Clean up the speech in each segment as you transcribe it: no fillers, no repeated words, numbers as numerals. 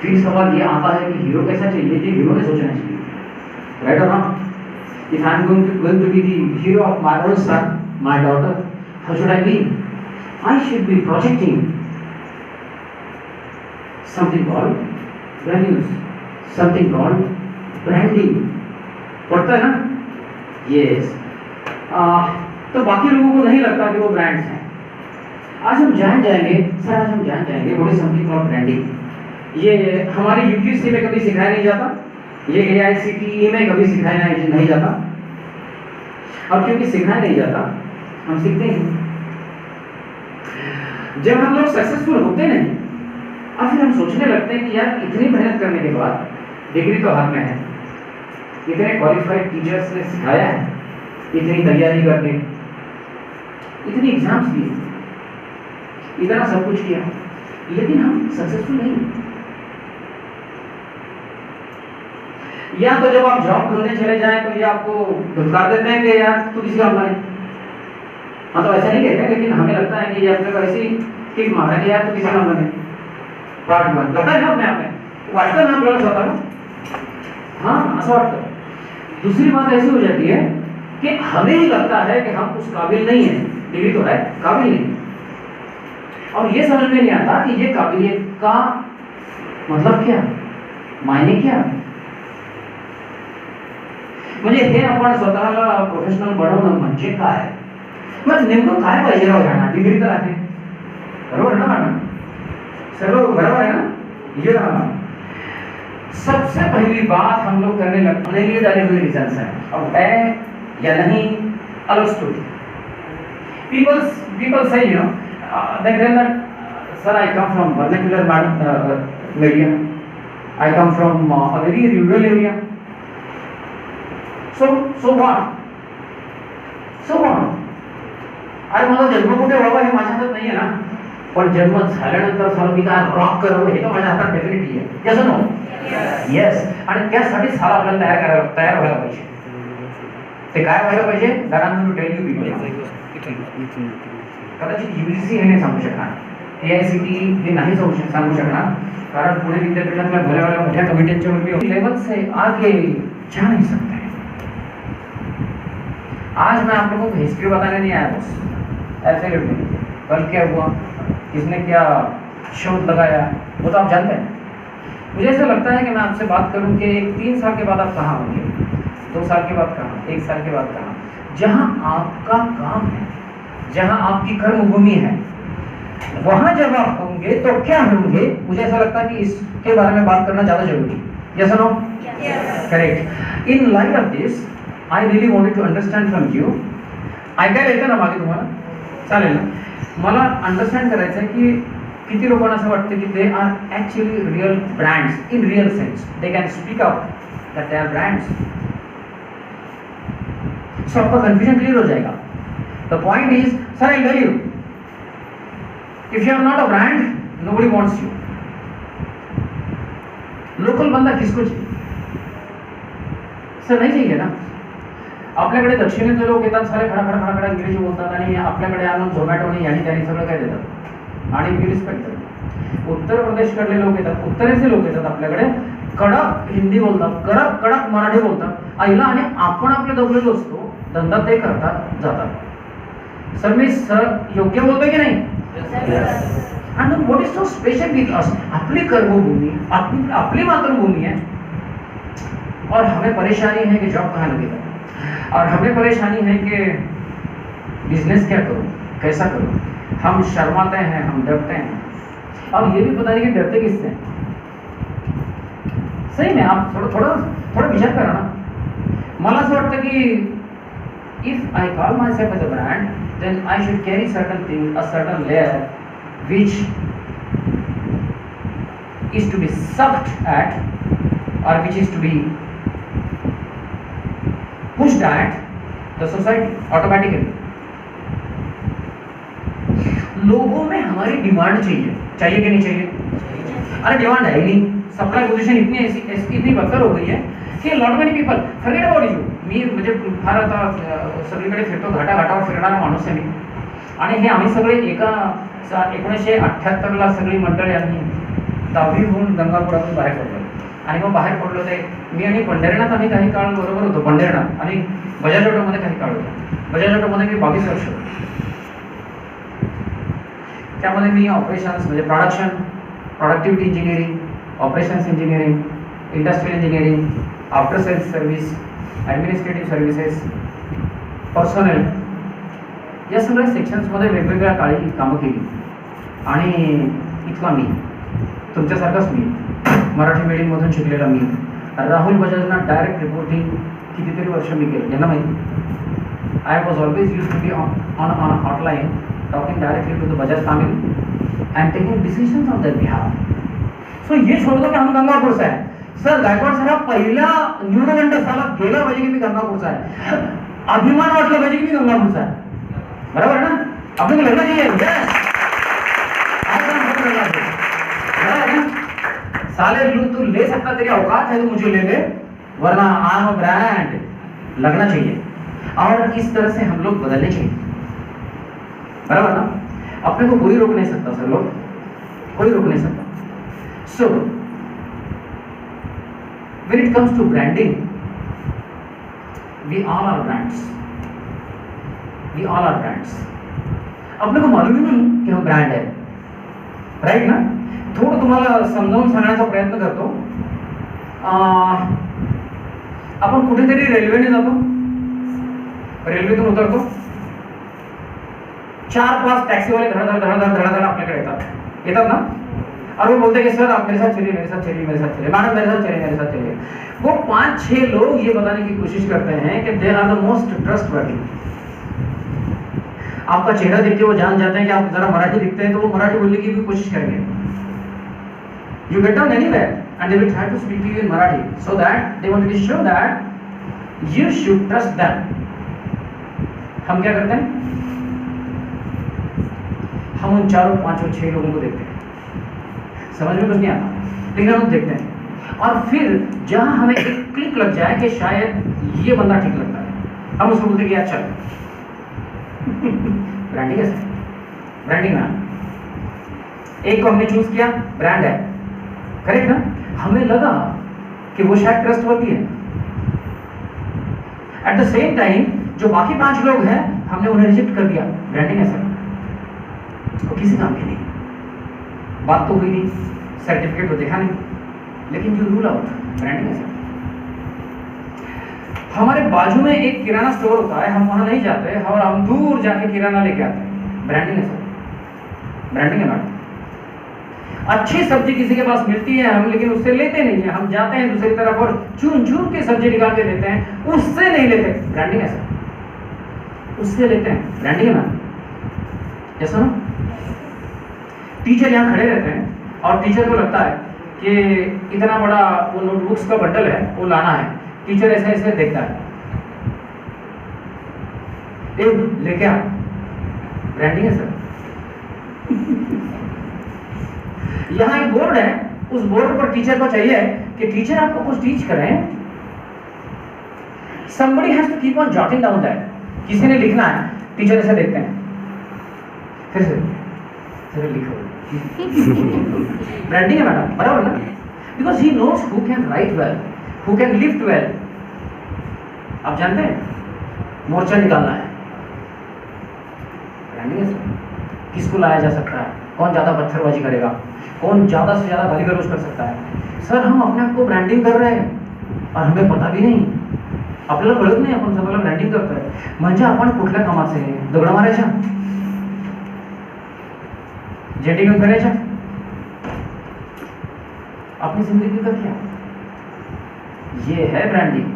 फिर सवाल ये आता है कि हीरो कैसा चाहिए, ये हीरो ने सोचना चाहिए, राइट और not? If I'm going to be the hero of my own son, my daughter, how should I be? I should be projecting something called values, something called branding. पढ़ता है ना? Yes. तो बाकी लोगों को नहीं लगता कि वो ब्रांड्स हैं। आज हम जान जाएंगे what is something called branding. ये हमारे UGC में कभी सिखाया नहीं जाता, ये AICTE में कभी सिखाया नहीं जाता, और क्योंकि सिखाया नहीं जाता हम सीखते हैं। जब हम लोग सक्सेसफुल होते नहीं और फिर हम सोचने लगते हैं कि यार इतनी मेहनत करने के बाद डिग्री तो हाथ में है, इतने क्वालिफाइड टीचर्स ने सिखाया है, इतनी तैयारी करके इतनी एग्जाम्स दिए, इतना सब कुछ किया, लेकिन हम सक्सेसफुल नहीं। या तो जब आप जॉब ढूंढने चले जाएं तो ये आपको धुतकार देते हैं कि यार तू किसी काम का नहीं, हाँ तो ऐसा नहीं कहते, लेकिन हमें लगता है कि ये अपने को ऐसी किक मारा कि यार तू किसी काम का नहीं, पार्ट वन लगता है ना अपने आप में, वाटता ना आपल्याला स्वतःला, हाँ असं वाटतं। दूसरी बात ऐसी हो जाती है कि हमें ही लगता है कि हम उस काबिल नहीं है, डिग्री तो है काबिल नहीं, और ये समझ में नहीं आता कि ये काबिलियत का मतलब क्या, मायने क्या। म्हणजे हे आपण स्वतःला प्रोफेशनल बनवणं म्हणजे काय, मग नेमकं काय पाहिजे राव यांना, डिग्री तर आहे बरोबर ना मॅडम, सर्व बरोबर है ना? ये रहा सबसे पहली बात हम लोग करने लगने लिए डाले हुए रीजंस हैं, अब है या नहीं अलग story. people say, you know, they tell that sir I come from vernacular medium, I come from a very rural area, so what, अरे माझा जन्म कुठे व्हावा हे माझ्या हातात नाहीये ना, पण जन्म झाल्यानंतर साला मी काय रॉक करावं हे तर माझ्या हातात डेफिनेटली आहे, जसं नो येस, आणि त्यासाठी साला आपल्याला तयार व्हायला पाहिजे। ते काय व्हायला पाहिजे, that I am going to tell you people. कदाचित UGC हे नाही सांगू शकणार, AICTE हे नाही सांगू शकणार, कारण पुणे विद्यापीठातल्या भल्या मोठ्या कमिट्यांच्या वरती लेवल से आगे जा नहीं सकते। आज मैं आप लोगों को हिस्ट्री बताने नहीं आया बस, एब्सोल्युटली कल क्या हुआ, किसने क्या शोध लगाया वो तो आप जानते हैं। मुझे ऐसा लगता है कि मैं आपसे बात करूं कि 3 साल के बाद आप कहाँ होंगे, 2 साल के बाद कहाँ, 1 साल के बाद कहाँ, जहाँ आपका काम है, जहाँ आपकी कर्मभूमि है, वहाँ जब आप होंगे तो क्या होंगे। मुझे ऐसा लगता है कि इसके बारे में बात करना ज़्यादा जरूरी है, yes or no? Correct. In light of this I really wanted to understand from you. ऐकायला येतं ना मागे तुम्हाला, चालेल ना? मला अंडरस्टँड करायचं आहे की किती लोकांना असं वाटतं की they are actually real brands in real sense, they can speak up that they are brands. So आपका कन्फ्यूजन क्लियर हो जाएगा। The point is sir I tell you, if you are not a brand nobody wants you. Local बंदा किसको चाहिए sir, नाही चाहिए ना। आपल्याकडे दक्षिणेतले लोक येतात, सारे खडा इंग्रजी बोलतात आणि आपल्याकडे आणून झोमॅटोने यानी त्यानी सगळं काय देतात आणि वी रिस्पेक्ट करतात। उत्तर प्रदेशकडले लोक येतात, उत्तरेचे लोक येतात आपल्याकडे, कडक हिंदी बोलतात, कडक मराठी बोलतात आईला, आणि आपण आपले दबलेलो असतो, धंदा ते करतात जातात। सर मी योग्य बोलतोय की नाही? आणि what is so special with us, आपली कर्मभूमी, आपली मातृभूमि है, और हमें परेशानी है कि जॉब कहाँ लगेगा, और हमें परेशानी है कि बिजनेस क्या करूं, कैसा करूं। हम शर्माते हैं, हम डरते हैं, अब ये भी पता नहीं कि डरते किससे। सही में आप थोड़ा विचार करा ना। मला असं वाटतं की if I call myself as a brand, then I should carry certain thing, a certain layer which is to be sucked at, or which is to be pushed at the society automatically। लोगों में हमारी demand चाहिए कि नहीं चाहिए? अरे demand है ही नहीं, सप्लाई पोजीशन इतनी बदतर हो गई है कि lot many people forget about you. मी म्हणजे फार आता सगळीकडे फिरतो, घाटाघाटावर फिरणारा माणूस आहे मी, आणि हे आम्ही सगळे एका 1978ला सगळी मंडळी आम्ही दहावीहून गंगापुरातून बाहेर पडलो आणि मग बाहेर पडलो ते मी आणि पंढरीनाथ आम्ही काही काळ बरोबर होतो. पंढरीनाथ आणि बजाज ऑटोमध्ये काही काळ होतो. बजाज ऑटोमध्ये मी 22 वर्ष होतो. त्यामध्ये मी ऑपरेशन्स म्हणजे productivity engineering, operations engineering, industrial engineering, after sales service, administrative services, personnel या सगळ्या सेक्शन्समध्ये वेगवेगळ्या काळी कामं केली. आणि इथला मी तुमच्यासारखाच मी मराठी मीडियममधून शिकलेला मी राहुल बजाजना डायरेक्ट रिपोर्टिंग कितीतरी वर्ष मी केलं. ज्यांना माहिती I was always use to be on hotline talking directly to the Bajaj family and taking decision on their behalf. So ये छोड़ दो कि हम गंगापुरचा आहे. सर गायकवाड साहेब पहिल्या न्यूनगंड सालात गेला पाहिजे की मी गंगापुरचा आहे. अभिमान वाटला पाहिजे की मी गंगापुरचा आहे. बरोबर ना? आपण लगना चाहिए. साले तू ले सकता, तेरी औकात है तो मुझे ले ले, वरना आई एम अ ब्रांड. लगना चाहिए और इस तरह से हम लोग बदलने चाहिए. बराबर ना? अपने को कोई रोक नहीं सकता सर, लोग कोई रोक नहीं सकता. सो when it comes to branding, we all are brands. We all are brands. अपने को मालूम ही नहीं कि हम ब्रँड आहे. राईट ना? थोडं तुम्हाला समजावून सांगण्याचा प्रयत्न करतो. आपण कुठेतरी रेल्वेने जातो, रेल्वेतून उतरतो, 4-5 टॅक्सीवाले धडाधड आपल्याकडे येतात ना. और वो बोलते हैं कि सर आप मेरे साथ चलिए, मेरे साथ चलिए, मेरे साथ चलिए, मैडम मेरे साथ चलिए, मेरे साथ चलिए. वो 5-6 लोग ये बताने की कोशिश करते हैं कि they are the most trustworthy. आपका चेहरा देख के वो जान जाते हैं कि आप जरा मराठी दिखते हैं, तो वो मराठी बोलने की भी कोशिश करेंगे. You get down anywhere and they will try to speak to you in Marathi so that they want to show that you should trust them. हम क्या करते हैं? हम उन 4-5-6 लोगों को देखते हैं, समझ में कुछ नहीं आता, लेकिन हम देखते हैं और फिर जहां हमें एक क्लिक लग जाए कि शायद ये बंदा ठीक लगता है, हम उसको बोलते हैं कि यार चल. ब्रांडिंग है, ब्रांडिंग ना. एक को हमने चूज किया, ब्रांड है, करेक्ट ना? हमें लगा कि वो शायद ट्रस्टवर्दी है. एट द सेम टाइम जो बाकी 5 लोग हैं हमने उन्हें रिजेक्ट कर दिया. ब्रांडिंग है सर, वो किसी काम की नहीं. बात तो हुई नहीं, सर्टिफिकेट तो देखा नहीं, लेकिन यू रूल आउट. ब्रांडिंग है सर. हमारे बाजू में एक किराना स्टोर होता है, हम वहां नहीं जाते और हम दूर जाके किराना लेके आते हैं. ब्रांडिंग है सर, ब्रांडिंग है मैडम. अच्छी सब्जी किसी के पास मिलती है हम, लेकिन उससे लेते नहीं है. हम जाते हैं दूसरी तरफ और चुन के सब्जी निकाल के लेते हैं, उससे नहीं लेते. ब्रांडिंग है सर, उससे लेते हैं. ब्रांडिंग है मैम. जैसा ना टीचर यहाँ खड़े रहते हैं और टीचर को लगता है कि इतना बड़ा वो नोटबुक्स का बंडल है वो लाना है. टीचर ऐसे ऐसे देखता है, लेके आ. ब्रांडिंग है सर. यहाँ एक बोर्ड है, उस बोर्ड पर टीचर को चाहिए कि टीचर आपको कुछ टीच करें. somebody has to keep on jotting down that. किसी ने लिखना है, टीचर ऐसे देखते हैं, फिर से लिखो. ब्रांडिंग है मैडम, बराबर ना? Because he knows who can write well, who can lift well. आप जानते हैं मोर्चा निकालना है, ब्रांडिंग है सर. किसको लाया जा सकता है, कौन ज्यादा पत्थरबाजी करेगा, कौन ज्यादा से ज्यादा गाली गलौज कर सकता है. सर हम अपने आप को ब्रांडिंग कर रहे हैं और हमें पता भी नाही, आपल्याला कळत नाही आपण स्वतःला ब्रँडिंग करतोय. म्हणजे आपण कुठल्या कामाचे, दगड मारायच्या, जेटी घेऊन करायच्या, अपनी जिंदगी का क्या? ये है ब्रांडिंग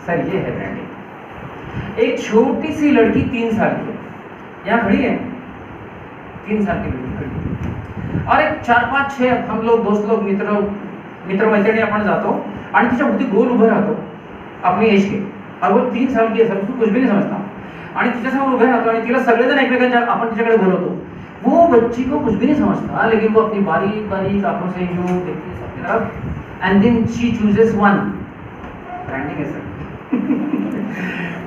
सर, ये है ब्रांडिंग. एक छोटी सी लड़की 3 साल की यहाँ खड़ी है, 3 साल की लड़की खड़ी है और एक 4-5-6 हम लोग दोस्त लोग मित्र मैत्रिणी आपण जातो आणि तिच्या भोवती गोल उभं राहतो अपनी एज के. और वो 3 साल की असेल, उसको कुछ भी नहीं समजता आणि तिच्यासमोर उभे राहतो आणि तिला सगळेजण एकमेकांच्या आपण तिच्याकडे बोलवतो. वो बच्ची को कुछ भी नहीं समझता, लेकिन वो अपनी बारीक बारीक आंखों से यूं देखती है सबकी तरफ and then she chooses one. Branding है सर.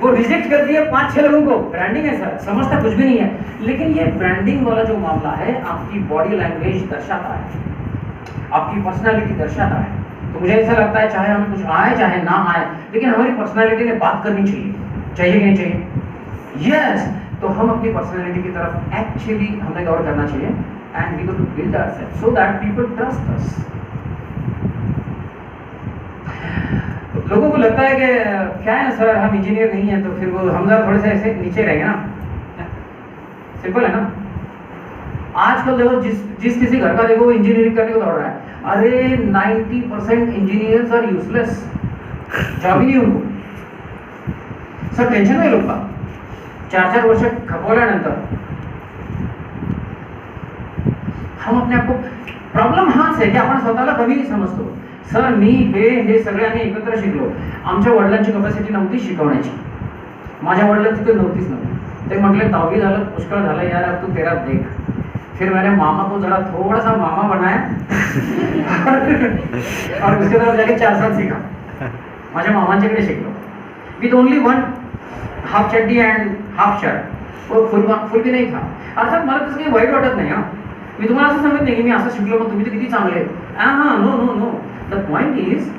वो रिजेक्ट करती है 5-6 लोगों को. ब्रांडिंग है सर, समझता कुछ भी नहीं है. लेकिन ये ब्रांडिंग वाला जो मामला है आपकी बॉडी लैंग्वेज दर्शाता है. आपकी पर्सनालिटी दर्शाता है। तो मुझे ऐसा लगता है चाहे हमें कुछ आए चाहे ना आए, लेकिन हमारी पर्सनालिटी ने बात करनी चाहिए, चाहिए कि नहीं चाहिए? यस। तो हम अपनी पर्सनालिटी की तरफ एक्चुअली हमें गौर करना चाहिए and we got to build ourself so that people trust us. लोगों को लगता है कि क्या है ना सर, हम इंजीनियर नहीं है, तो फिर वो हम जरा थोड़े से ऐसे नीचे रहेंगे ना। सिंपल है ना। आजकल देखो जिस किसी घर का देखो वो इंजीनियरिंग करने को दौड़ रहा है। अरे 90% इंजीनियर्स आर यूजलेस, जॉब ही नहीं उनको। सर टेन्शन आहे लोक 4-4 वर्ष खपवल्यानंतर हम अपने आप को प्रॉब्लेम हाच आहे की आपण स्वतःला कमी समजतो। सर मी हे सगळे आम्ही एकत्र शिकलो। आमच्या वडिलांची कपॅसिटी नव्हती शिकवण्याची, माझ्या वडिलांची तर नव्हतीच नव्हती। ते म्हटले 10वी झालं, पुष्कळ झालं यार, अब तू तेरा देख। फिर मैंने मामा को जरा थोड़ा सा मामा बनाया और उसके तरफ जाके 4 साल सीखा। माझ्या मामांच्याकडे शिकलो विथ ओनली 1 हाफ चड्डी एंड हाफ शर्ट, वो फुल भी नहीं था। अर्थात मला तसं काही वाईट वाटत नाही। मी तुम्हाला असं सांगत नाही की मी असं शिकलो मग तुम्ही तर किती चांगले। हाँ no no no, the point is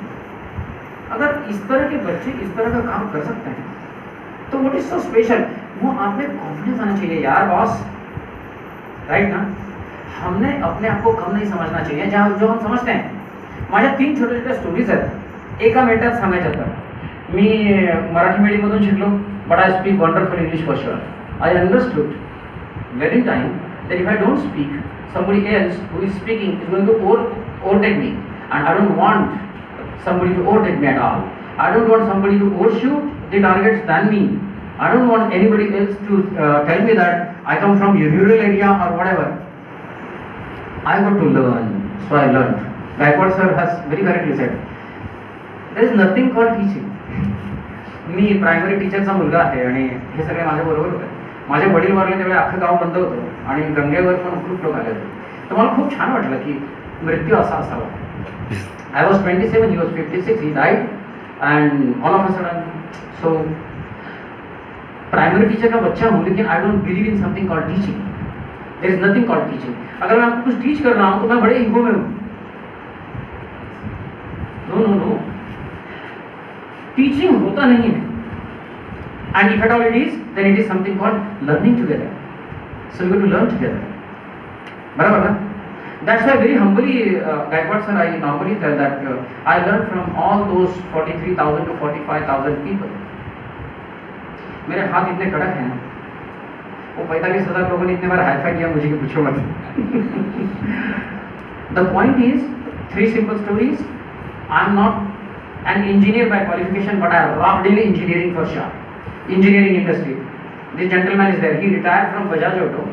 अगर इस तरह के बच्चे इस तरह का काम कर सकते हैं तो व्हाट इज सो स्पेशल। वो आप में कॉन्फिडेंस आना चाहिए यार बॉस, राइट ना। हमने अपने आप को कम नहीं समझना चाहिए जहाँ जो हम समझते हैं। माझ्या 3 छोटे छोटे स्टोरीज आहेत। एका मिनिटात सांगायच्या तर मी मराठी मीडियममधून शिकलो, but I speak wonderful English for sure. I understood very time that if I don't speak, somebody else who is speaking is going to overtake me, and I don't want somebody to overtake me at all. I don't want somebody to overshoot the targets than me. I don't want anybody else to tell me that I come from a rural area or whatever. I got to learn, so I learned. Gaikwad sir has very correctly said, there is nothing called teaching. मी primary टीचरचा मुलगा आहे आणि हे सगळे माझ्याबरोबर होते। माझे वडील वारले त्यावेळी अख्खं गाव बंद होतं आणि गंगेवर पण खूप लोक आले होते। तर मला खूप छान वाटलं की मृत्यू असा असावा। I was 27, he was 56, he died and all of a sudden. So primary teacher का बच्चा हूँ, लेकिन I don't believe in something called teaching. There is nothing called teaching. अगर मैं आपको कुछ टीच कर रहा हूँ तो मैं बड़े ईगो में हूँ। नो नो नो, टीचिंग होता नहीं है। And if at all it is, then it is something called learning together. So we got to learn together. बराबर ना? That's why very humbly, Gaikwad sir, I normally tell that I learned from all those 43,000 to 45,000 people. मेरे हाथ इतने कड़क हैं ना, वो 45,000 लोगों ने इतने बार हाई फाई किया मुझे कि पूछो मत। The point is, 3 simple stories. I'm not an engineer by qualification, but I rocked in engineering for sure. Engineering industry. This gentleman is there. He retired from Bajaj Auto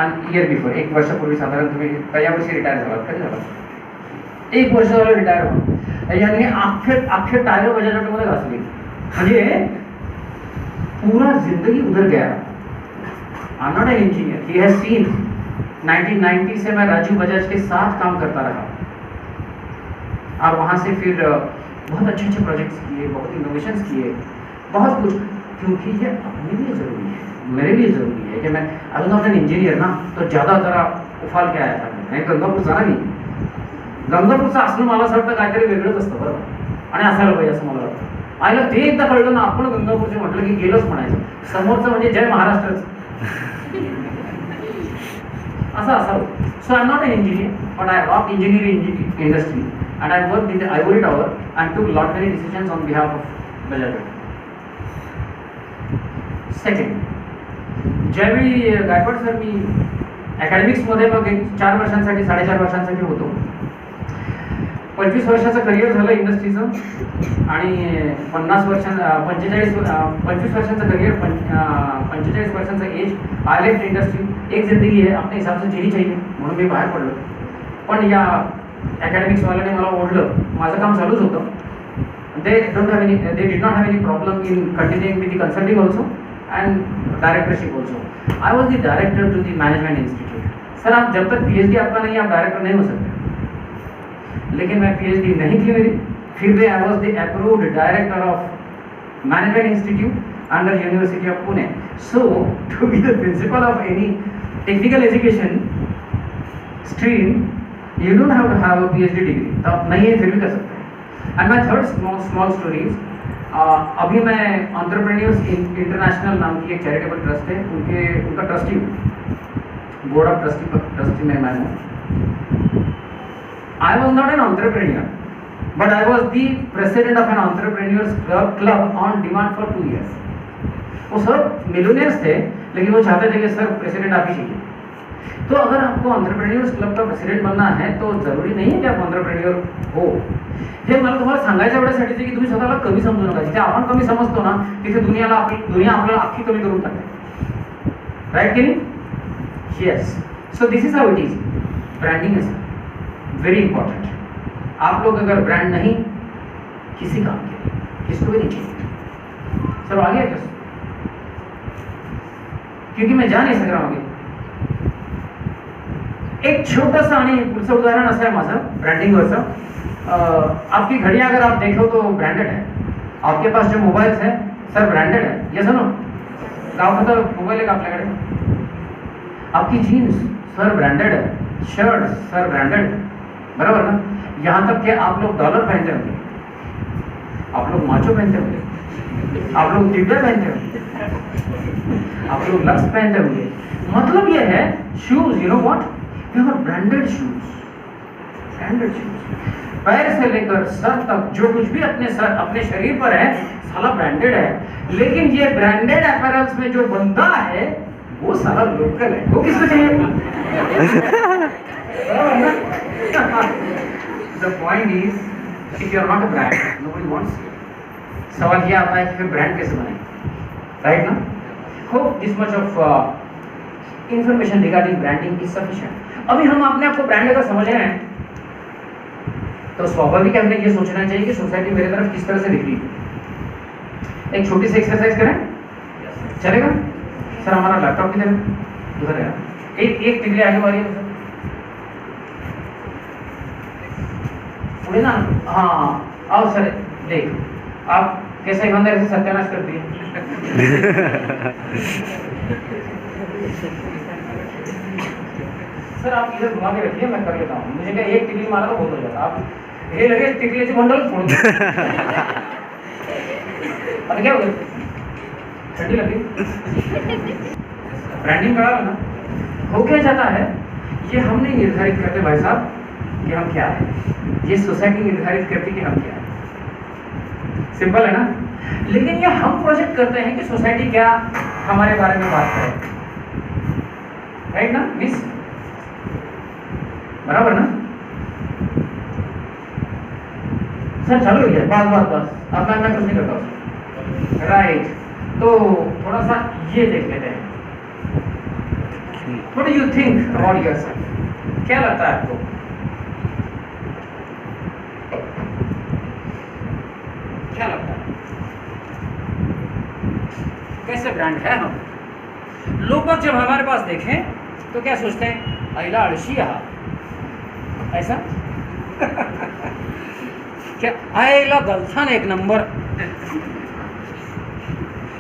an year before. 1 वर्षापूर्वी साधारण तुम्ही पहिल्या वर्षी retire झालात, कधी झालात? 1 वर्ष झालं रिटायर होऊन। यांनी अख्खे टायर बजाज ऑटो मध्ये घासली, म्हणजे पूरा जिंदगी उधर गया। I am not an engineer. He has seen 1990 से मैं राजीव बजाज के साथ काम करता रहा और वहाँ से फिर बहुत अच्छे अच्छे प्रोजेक्ट्स किए, बहुत इनोवेशंस किए, बहुत कुछ। क्योंकि ये अपने लिए ज़रूरी है, मेरे लिए ज़रूरी है कि मैं आई नॉट एन इंजिनियर ना, तो ज़्यादा जरा उफाल के आया था मैं गंगापूरचा ना। मी गंगापूरचं असणं मला असं वाटतं काहीतरी वेगळंच असतं बरं, आणि असायला पाहिजे असं मला वाटतं। आईला ते एकदा कळलं ना, आपण गंगापूरचे म्हटलं की गेलोच म्हणायचं, समोरचं म्हणजे जय महाराष्ट्रच असं असावं। So I am not an engineer, but I rock engineering industry and I worked in the ivory tower and took lot many decisions on behalf of Bajaj Auto. Second, ज्यावेळी गायकवाड सर मी अकॅडमिक्समध्ये मग 4 वर्षांसाठी 4.5 वर्षांसाठी होतो। 25 वर्षाचं करिअर झालं इंडस्ट्रीचं आणि 25 वर्षांचं career, 45 वर्षांचं एज। I left industry. एक जिंदगी है, अपने हिसाब से जीनी चाहिए म्हणून मी बाहेर पडलो। पण या अकॅडमिक्स वाल्याने मला ओढलं, माझं काम चालूच होतं। they did not have any problem in continuing with the consulting also and directorship also. I was the director to the management institute. Sir आप जब तक PhD आपका नहीं, आप डायरेक्टर नहीं हो सकते। लेकिन मैं PhD नहीं थी मेरी, फिर भी I was the approved director of management institute under University of Pune. So to be the principal of any technical education stream, you don't have to have a PhD degree, तो आप नहीं है फिर भी कर सकते हैं। And my third small stories, अभी मैं एंटरप्रेन्योर्स इंटरनेशनल नाम की एक चैरिटेबल ट्रस्ट है, उनका ट्रस्टी हूँ, बोर्ड ऑफ ट्रस्टी में मैं हूँ। I was not an entrepreneur, but I was the president of an entrepreneurs club on demand for 2 years। वो सब मिलियनियर्स थे, लेकिन वो चाहते थे कि सर प्रेसिडेंट आप ही चाहिए। तो अगर आपको एंटरप्रेन्योर्स क्लब का प्रेसिडेंट बनना है तो जरुरी नाही की आपण एंटरप्रेन्योर हो। हे मला तुम्हाला सांगायचं एवढ्यासाठीच की तुम्ही स्वतःला कमी समजू नका। जिथे आपण कमी समजतो ना तिथे दुनिया आपल्याला अख्खी कमी करून टाकते, राइट की नाही? Yes, so this is how it is. Branding is very important. आप लोग अगर ब्रांड नहीं किसी काम के लिए, किसको भी नहीं चाहिए। चलो आगे क्या, क्योंकि मैं जा नहीं सक रहा हूँ आगे। एक छोटंसं आणि पुढचं उदाहरण असं आहे माझं ब्रँडिंगवरचं। आपकी घड़ी अगर आप देखो तो ब्रांडेड है, आपके पास जो मोबाइल्स है सर ब्रांडेड है, ये सुनो गाँव का मोबाइल है आपल्याकडे। आपकी जीन्स सर ब्रांडेड है, शर्ट सर ब्रांडेड है, बराबर ना? यहाँ तक कि आप लोग डॉलर पहनते होंगे, आप लोग माचो पहनते होंगे, आप लोग दिव्या पहनते होंगे, आप लोग लक्स पहनते होंगे। मतलब ये है shoes, you know what, you have branded shoes, branded shoes. पैर से लेकर सर तक जो कुछ भी अपने शरीर पर है साला ब्रांडेड है। लेकिन ये ब्रांडेड अपैरल्स में जो बनता है वो साला लोकल है। वो किसको चाहिए? The point is if you are not a brand nobody wants you. सवाल ये आता है कि फिर ब्रांड कैसे बने, राइट ना? Hope this much of information regarding branding is sufficient. अभी हम अपने आप को ब्रांड अगर समझ रहे हैं तो स्वाभाविक हमने ये सोचना चाहिए कि सोसाइटी मेरे तरफ किस तरह से दिख रही है। एक छोटी सी एक्सरसाइज करें, चलेगा? सर हमारा लैपटॉप किधर है? उधर है। एक टिकली आगे वाली है पुढे ना। हाँ आओ सर, देख आप कैसे ईमानदारी से सत्यानाश करती है। सर आप इधर घुमा के रखिए, मैं कर लेता हूँ। मुझे क्या एक टिकली मारा तो बहुत हो जाता। आप हे लगे टिकलीचे बंडल फोड़ दो। अरे क्या हो गया, ठंडी लगी? ब्रांडिंग करा ना, हो क्या जाता है ये हम नहीं निर्धारित करते भाई साहब कि हम क्या है, ये सोसाइटी निर्धारित करती कि हम क्या है। सिंपल है ना? लेकिन ये हम प्रोजेक्ट करते हैं कि सोसाइटी क्या हमारे बारे में बात करे, राइट ना मिस? बराबर ना? सर चलो भैया बस अब मैं कुछ नहीं करता हूँ, राइट? तो थोड़ा सा ये देख लेते हैं। What do you think about yourself? क्या लगता है आपको? क्या लगता है कैसे ब्रांड है हम? लोग जब हमारे पास देखें तो क्या सोचते हैं? आईला आळशी हा, ऐसा? क्या आईला गलथान एक नंबर,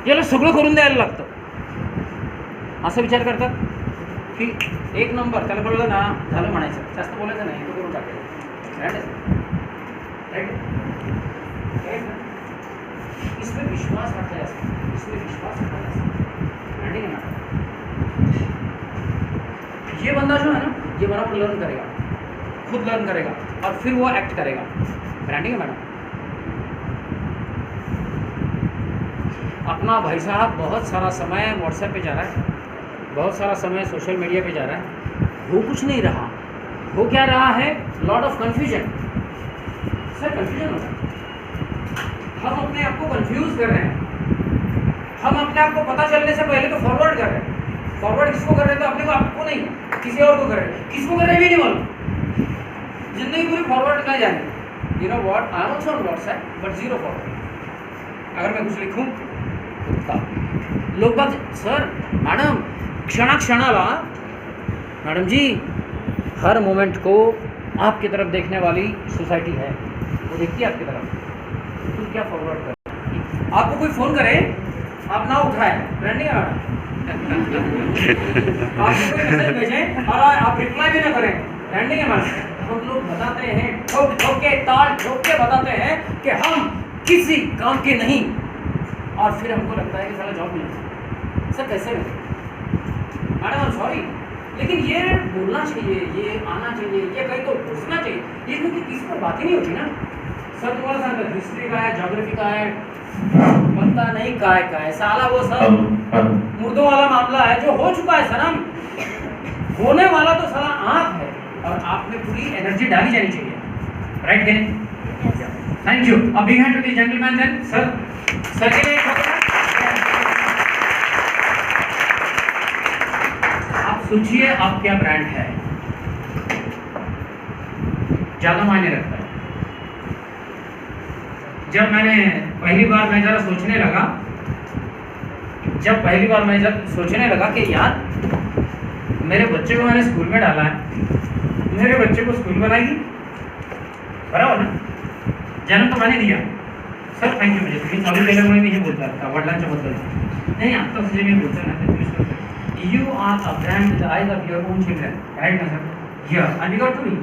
याला सगळं करून द्यायला लागतं असं विचार करतात की एक नंबर त्याला कळलं ना झालं म्हणायचं, जास्त बोलायचं नाही, तो करून टाकायचं, राइट? इसमें विश्वास रखा जा सकता है, इसमें विश्वास रखा जा सकता है, ब्रांडिंग है ना। ये बंदा जो है ना ये बराबर लर्न करेगा, खुद लर्न करेगा और फिर वो एक्ट करेगा, ब्रांडिंग है मैडम। अपना भाई साहब बहुत सारा समय व्हाट्सएप पे जा रहा है, बहुत सारा समय सोशल मीडिया पे जा रहा है, वो कुछ नहीं रहा, वो क्या रहा है? Lot of confusion. Sir confusion होता है, हम अपने आप को कंफ्यूज कर रहे हैं, हम अपने आप को पता चलने से पहले तो फॉरवर्ड कर रहे हैं। फॉरवर्ड किसको कर रहे हैं? तो अपने को, आपको नहीं, किसी और को कर रहे हैं। किसको कर रहे हैं भी नहीं मालूम, जिंदगी पूरी फॉरवर्ड ना जाने। You know what, I am also on WhatsApp but zero forward. अगर मैं कुछ लिखूं लोग बात, सर मैडम क्षणाला मैडम जी हर मोमेंट को आपकी तरफ देखने वाली सोसाइटी है, वो देखती है आपकी तरफ, तो क्या फॉरवर्ड कर? आपको कोई फ़ोन करे आप ना उठाए, ब्रांडिंग है मैडम। आपको कोई मैसेज भेजें और आप रिप्लाई भी ना करें, ब्रांडिंग है मैडम। हम लोग बताते हैं, ठोक ठोक के, ताल ठोक के बताते हैं कि हम किसी काम के नहीं, और फिर हमको लगता है कि साला जॉब मिलेगा। सर कैसे मिलेगा? मैडम सॉरी, लेकिन ये बोलना चाहिए, ये आना चाहिए, ये कहीं तो घुसना चाहिए। ये क्योंकि किसी पर बात ही नहीं होती ना। सर तुम्हारा साथ हिस्ट्री का है, ज्योग्राफी का है, पता नहीं का है साला, वो सब मुर्दों वाला मामला है जो हो चुका है सनम। होने वाला तो साला आप है, और आप में पूरी एनर्जी डाली जानी चाहिए, राइट के नहीं? Thank you. अब big hand to the gentleman then. Sir के लिए आप सोचिए आप क्या ब्रांड है, ज्यादा मायने रखता है। जब मैंने पहली बार मैं जरा सोचने लगा कि यार मेरे बच्चे को मैंने स्कूल में डाला है, मेरे बच्चे को स्कूल बनाएगी, बराबर ना? जन्म तो मैंने दिया। सर थँक यू, म्हणजे तुम्ही चालू केल्यामुळे मी हे बोलता का वडिलांच्या बद्दल नाही, आता जे मी बोलतो ना ते तुम्ही you are a brand in the eyes of your own children, right ना सर? या and you got to be.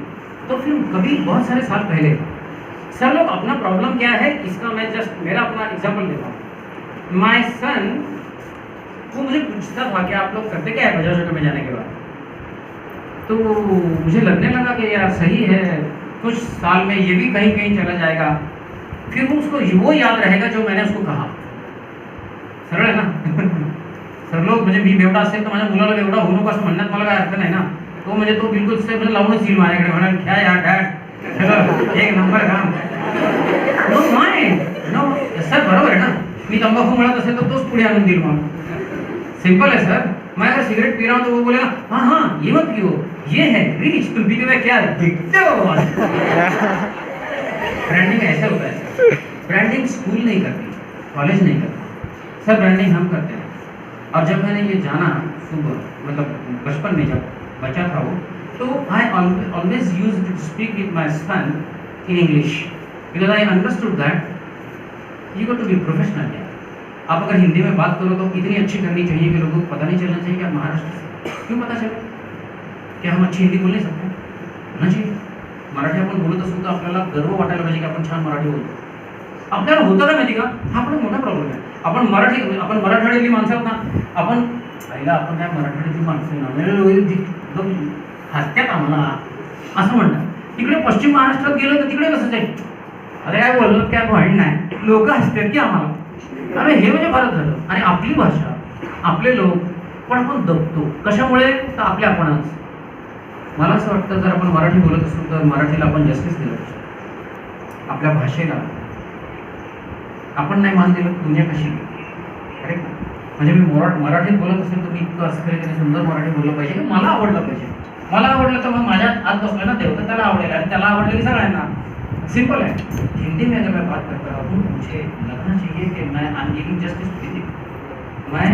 तो फिर कभी बहुत सारे साल पहले सर लोग अपना प्रॉब्लम क्या है इसका मैं जस्ट मेरा अपना एग्जाम्पल देता हूँ। माई सन वो मुझे पूछता था कि आप लोग करते क्या है बजाज ऑटो में जाने के बाद, तो मुझे लगने लगा कि यार सही है, कुछ साल में ये भी कहीं कहीं चला जाएगा, फिर वो उसको वो याद रहेगा जो मैंने उसको कहा। सरळ आहे ना? सर लोग म्हणजे मी बेवडा असेल तर माझ्या मुलाला बेवडा होऊ नको असं म्हणण्यात मला काय अर्थ नाही ना। तो म्हणजे तो बिलकुल से म्हणजे लावूनच येईल माझ्याकडे, म्हणाल क्या यार डॅड एक नंबर काम। नो माइंड नो सर, बरोबर आहे ना? मी तंबाखू म्हणत असेल तर तोच पुढे आणून देईल मला। सिंपल है सर। मैं अगर सिगरेट पी रहा हूँ तो वो बोलेगा हाँ हाँ ये मत पियो, ये है रिच, तुम पीते हुए क्या दिखते हो। ब्रांडिंग ऐसा होता है। ब्रांडिंग स्कूल नहीं करती, कॉलेज नहीं करती सर, ब्रांडिंग हम करते हैं। और जब मैंने ये जाना सुबह मतलब बचपन में जब बच्चा था वो, तो I always use to speak with my son in English because I understood that you got to be professional. आप अगर हिंदी में बात करो तो इतनी अच्छी करनी चाहिए कि लोगों को पता नहीं चलना चाहिए कि आप महाराष्ट्र से। क्यों पता चले? क्या हम अच्छी हिंदी बोल नहीं सकते? ना चाहिए। मराठी आपण बोलत असू तर आपल्याला गर्व वाटायला पाहिजे की आपण छान मराठी बोलतो। आपल्याला होतं का माहिती का? हा पण मोठा प्रॉब्लेम आहे। आपण मराठवाड्यातली माणसं आहोत ना, आपण पहिला आपण काय मराठवाड्यातली माणसं हसत्यात आम्हाला असं म्हणतात। तिकडे पश्चिम महाराष्ट्रात गेलो तर तिकडे कसं आहे, अरे काय बोललो काय पॉईंट नाही, लोक हसतात की आम्हाला। अरे हे म्हणजे फरक झालं। आणि आपली भाषा आपले लोक पण आपण दबतो कशामुळे? तर आपल्या आपणच। मला असं वाटतं जर आपण मराठी बोलत असू तर मराठीला आपण जस्टिस दिलं पाहिजे, आपल्या भाषेला आपण नाही मान दिलं दुनिया कशी करेक्ट ना? म्हणजे मी मराठीत बोलत असेल तर मी इतकं असं काही सुंदर मराठी बोललं पाहिजे की मला आवडलं पाहिजे। मला आवडलं तर मग माझ्या आत बसलं ना देव तर त्याला आवडेल, आणि त्याला आवडलं की सगळ्यांना। सिंपल है। हिंदी में अगर मैं बात करता हूँ मुझे लगना चाहिए कि मैं I am giving justice to Hindi. मैं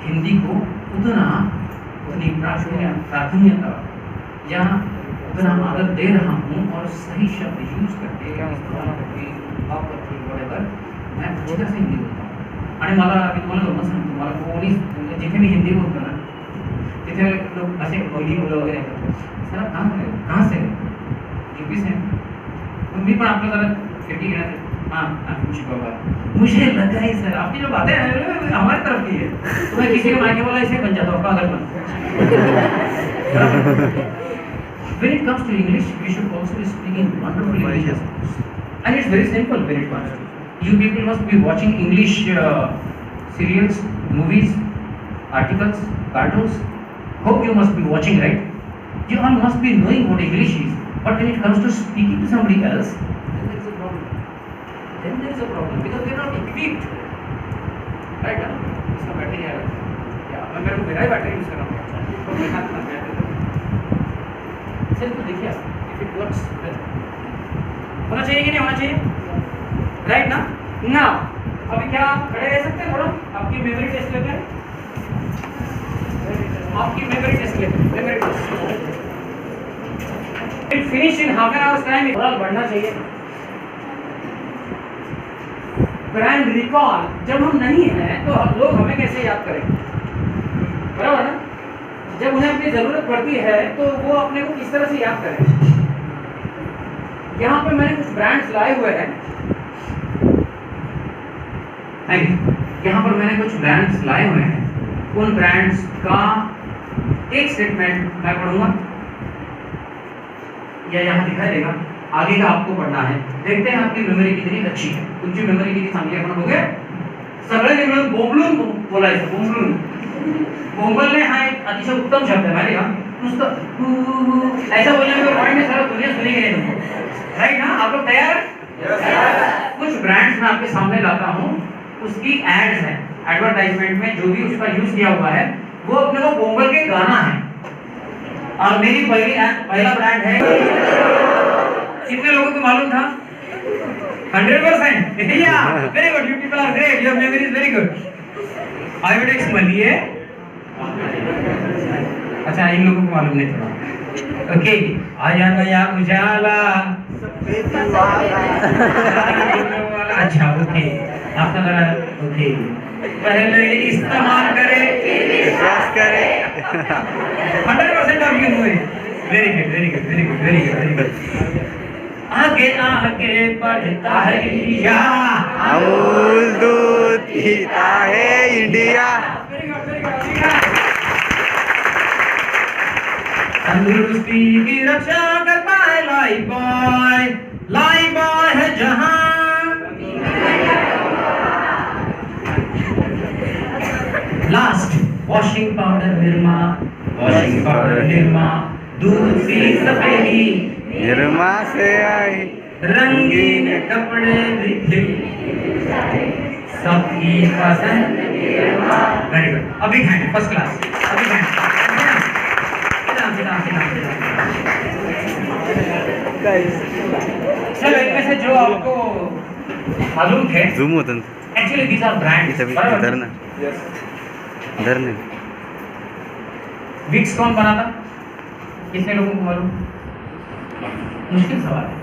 हिंदी को उतनी प्राथमिकता या उतना आदर दे रहा हूँ और सही शब्द यूज करके या वॉटेवर मैं अच्छी तरह से हिंदी बोलता हूँ। आणि मला मी तुम्हाला गमत सांगतो, मला कोणी जिथे मी हिंदी बोलतो ना तिथे लोग असे बोली मुलं वगैरे सर कहाँ से यूपी से भी पण आपलं जरा खेती घेण्यात हाँ खुशी बाबा मुझे लगा ही सर आपकी जो बातें हैं हमारी तरफ की है, तो मैं किसी को मायके वाला ऐसे बन जाता हूँ पागल बन। When it comes to English, we should also be speaking wonderful English, and it's very simple when it comes to. You people must be watching English serials, movies, articles, cartoons. Hope you must be watching, right? You all must be knowing what English is. But when it comes to speaking to somebody else, then there is a problem. Because we are not equipped. Right? इसका battery है क्या? मैं मेरे को मेरा ही battery use कर रहा हूँ। तो मेरे हाथ में बैटरी सिर्फ तो देखिए if it works well. होना चाहिए कि नहीं होना चाहिए? Right ना? Now अभी क्या खड़े रह सकते हैं थोड़ा? आपकी मेमोरी टेस्ट लेते हैं। आपकी मेमोरी टेस्ट लेते हैं। Memory test. It finish in half an hour's time. थोड़ा बढ़ना चाहिए। ब्रांड रिकॉल जब हम नहीं हैं तो लोग हमें कैसे याद करेंगे? बराबर ना? जब उन्हें अपनी जरूरत पड़ती है तो वो अपने को किस तरह से याद करें? यहाँ पे मैंने कुछ ब्रांड्स लाए हुए हैं, यहाँ पर मैंने कुछ ब्रांड्स लाए हुए हैं। उन ब्रांड्स का एक स्टेटमेंट मैं पढ़ूंगा या यहाँ दिखाई देगा, आगे का आपको पढ़ना है। देखते हैं आपकी मेमोरी कितनी अच्छी है। तुमची मेमोरी किती चांगली आहे आपण बघूया। सगळे मिळून बोंबलून बोलायचं, बोंबलून। बोंबलने हा एक अतिशय उत्तम शब्द है, माहिती का? नुसतं ऐसा बोलने में पॉइंट में सारा दुनिया सुनेगी नहीं तुमको, राइट ना? आप लोग तैयार? कुछ ब्रांड्स मैं आपके सामने लाता हूँ, उसकी एड्स है, एडवर्टाइजमेंट में जो भी उसका यूज किया हुआ है वो अपने को बोंबल के गाना है। और मेरी पहला ब्रांड है, कितने लोगों को मालूम था? 100%। yeah, very good. You people are great. Your memory is very good. Iodex मली है। अच्छा, इन लोगों को मालूम नहीं था। ओके, आया नया उजाला। अच्छा, ओके, आपका जरा ओके। पहले इस्तेमाल करे, विश्वास करे। 100% of you know it. Very good, very good, very good, very good, very good. आगे आगे बढ़ता है इंडिया, अमूल दूध पीता है इंडिया। तंदुरुस्ती की रक्षा करता है लाइफबॉय, लाइफबॉय है जहां। Last washing powder Nirma, washing powder Nirma, दूध सी सफेदी निर्मा से आई, रंगीन कपड़े भी सबकी पसंद। वेरी गुड, अभी हैंड फर्स्ट क्लास, अभी हैंड। चलो, इनमें से जो आपको मालूम थे, झूम होतं एक्चुअली दीज आर ब्रांड्स। धरना धरने। विक्स कौन बनाता? कितने लोगों को मालूम? मुश्किल सवाल है।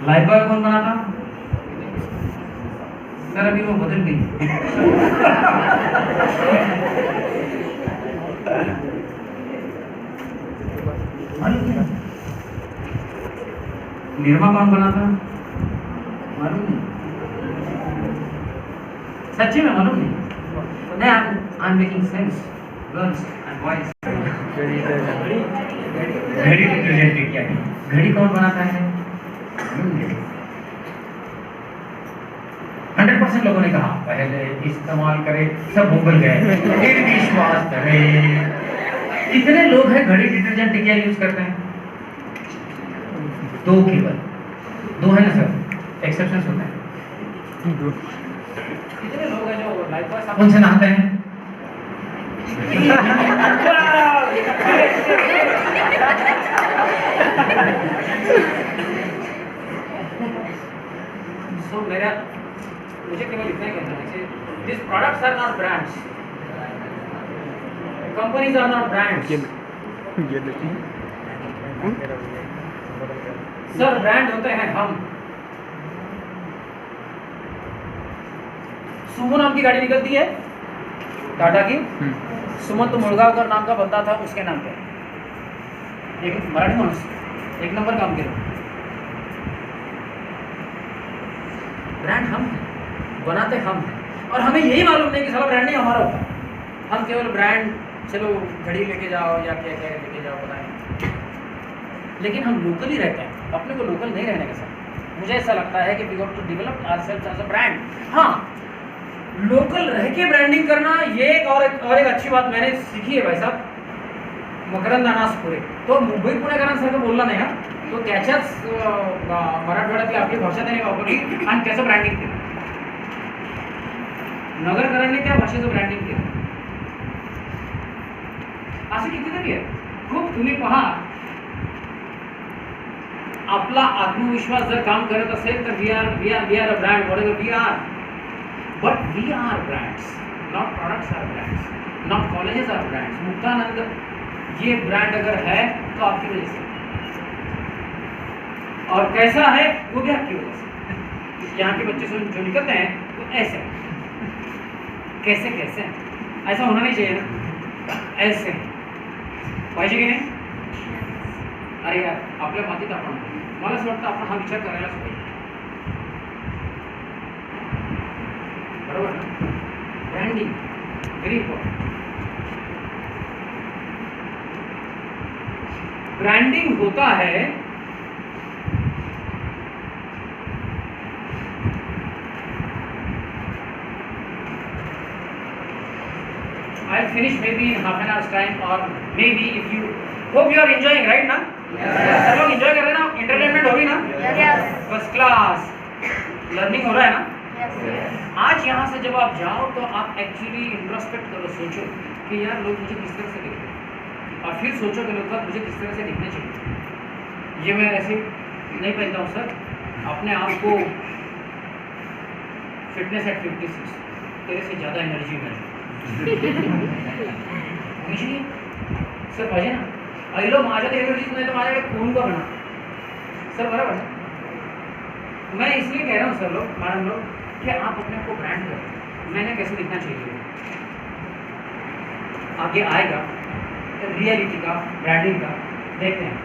लाइफबॉय कौन बनाता? सर अभी वो बदल गई। निर्मा कौन बनाता? मालूम नहीं, सच्ची में मालूम नहीं। I am making sense, girls and boys. घड़ी डिटर्जेंट क्या है? घड़ी कौन बनाता है? 100% लोगों ने कहा पहले इस्तेमाल करे, सब भूल गए। फिर विश्वास करे। कितने लोग हैं घड़ी डिटर्जेंट क्या यूज करते हैं? 2 केवल 2 है ना सर, एक्सेप्शंस होते हैं। कितने लोग हैं जो लाइफबॉय साबुन से नहाते हैं? So मुझे केवल इतना ही कहना है, these products are not brands, companies are not brands. Sir brand होते हैं हम। सुमो नाम की गाड़ी निकलती है टाटा की, सुमंत मुळगावकर नाम का बंदा था, उसके नाम पे एक मराठी माणूस एक नंबर काम केलं। ब्रांड हम हैं, बनाते हम हैं, और हमें यही मालूम नहीं कि सारा ब्रांड नहीं हमारा होता। हम केवल ब्रांड, चलो घड़ी लेके जाओ या क्या क्या लेके जाओ पता नहीं, लेकिन हम लोकली रहते हैं, अपने को लोकल नहीं रहने के साथ। मुझे ऐसा लगता है कि we got to develop ourselves as a brand. हाँ, लोकल रह के ब्रांडिंग करना, ये एक अच्छी बात मैंने सीखी है भाई साहब, मकरंद अनासपुरे। तो मुंबई पुणेकरांसारखं बोलला नाही हा, तो त्याच्याच मराठवाड्यातली आपली भाषा त्याने वापरली आणि त्याचं ब्रँडिंग केलं। नगरकरांनी त्या भाषेचं ब्रँडिंग केलं। असं कितीतरी आहे, खूप। तुम्ही पहा, आपला आत्मविश्वास जर काम करत असेल तर we are a brand, whatever we are, but we are brands, not products are brands, not colleges are brands. Muktanand ये ब्रांड अगर है तो आपकी वजह से, और कैसा है वो भी आपकी वजह से। यहाँ के बच्चे जो निकलते हैं वो ऐसे, कैसे कैसे, ऐसा होना नहीं चाहिए ना, ऐसे पाहिजे की नाही? अरे यार, आपल्या मातीत आपण मला असं वाटतं आपण हा विचार करायलाच पाहिजे, बरोबर ना? Branding very important. ब्रांडिंग होता है I'll finish maybe in half an hour's time, or maybe if you hope you are enjoying, right ना? सब लोग enjoy कर रहे हैं ना? Entertainment हो रही ना? First class learning हो रहा है ना? आज यहाँ से जब आप जाओ तो आप एक्चुअली इंट्रोस्पेक्ट करो, सोचो कि यार लोग मुझे किस तरह से देखते हैं, और फिर सोचो कि लोग मुझे किस तरह से दिखने चाहिए. ये मैं ऐसे नहीं पहनता हूँ सर, अपने आप को फिटनेस एट 56 तेरे से ज़्यादा एनर्जी में सर पाहिजे ना. आईलो माझ्यात एनर्जीच नाही तर माझ्याकडे खून का बना सर, बराबर ना? मैं इसलिए कह रहा हूँ सर लोग, मैडम लोग, कि आप अपने आप को ब्रांड करो. मैंने कैसे दिखना चाहिए आगे आएगा, रियलिटी का, ब्रांडिंग का देखते हैं.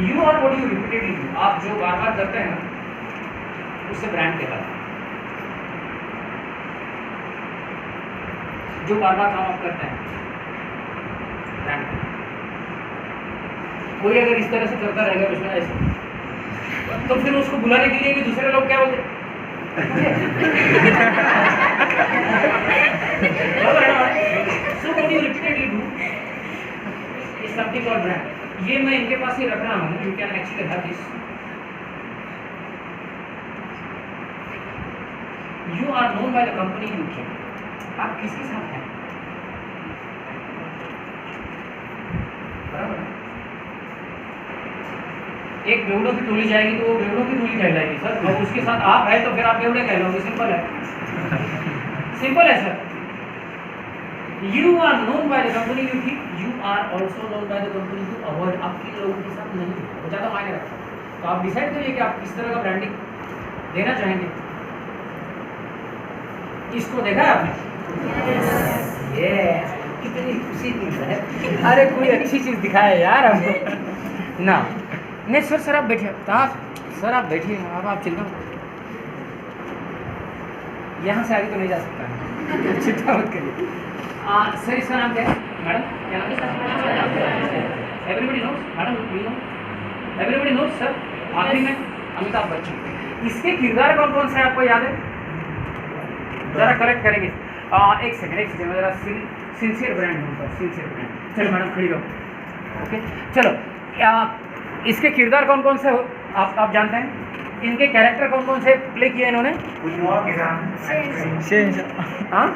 You are what you repeatedly do, आप जो बार बार करते हैं ना उससे ब्रांड कहलाता है. जो बार बार काम आप करते हैं ब्रांड. कोई अगर इस तरह से करता रहेगा उसमें ऐसे, तो फिर उसको बुलाने के लिए भी दूसरे लोग क्या बोलते so what you repeatedly do is something called brand. ये मैं इनके पास ही रख रहा हूँ, you can actually have this. You are known by the company you keep. आप किसके साथ हैं, बराबर? एक बेवड़ों की टोली जाएगी तो वो बेवड़ों की टोली कहलाएगी सर, और उसके साथ आप है तो फिर आप बेवड़े कहलाओगे. सिंपल है, सिंपल है sir. You are known by the company you keep, you are also known by the company you avoid. आपके लोगों के साथ नहीं हो, ज़्यादा मायने रखता है. तो आप डिसाइड करिए कि आप किस तरह का ब्रांडिंग देना चाहेंगे. इसको देखा है आपने? Yes. कितनी खुशी की है. अरे कोई अच्छी चीज़ दिखाए यार हमको ना. नहीं सर, सर आप बैठिए, आप सर आप बैठिए, आप चिंता यहाँ से आगे तो नहीं जा सकता, चिंता मत करिए. सर इसका नाम क्या है मैडम? क्या नाम है? Everybody knows madam, you know everybody knows sir. आखिरी में अमिताभ बच्चन. इसके किरदार कौन कौन से आपको याद है? ज़रा कलेक्ट करेंगे. एक सेकंड मैं ज़रा सिंसियर ब्रांड हूँ, सिंसियर ब्रांड. चलो मैडम खड़ी रहो. ओके चलो. इसके किरदार कौन कौन से हो आप जानते हैं? इनके कैरेक्टर कौन कौन से प्ले किए इन्होंने? शहनशाह. हाँ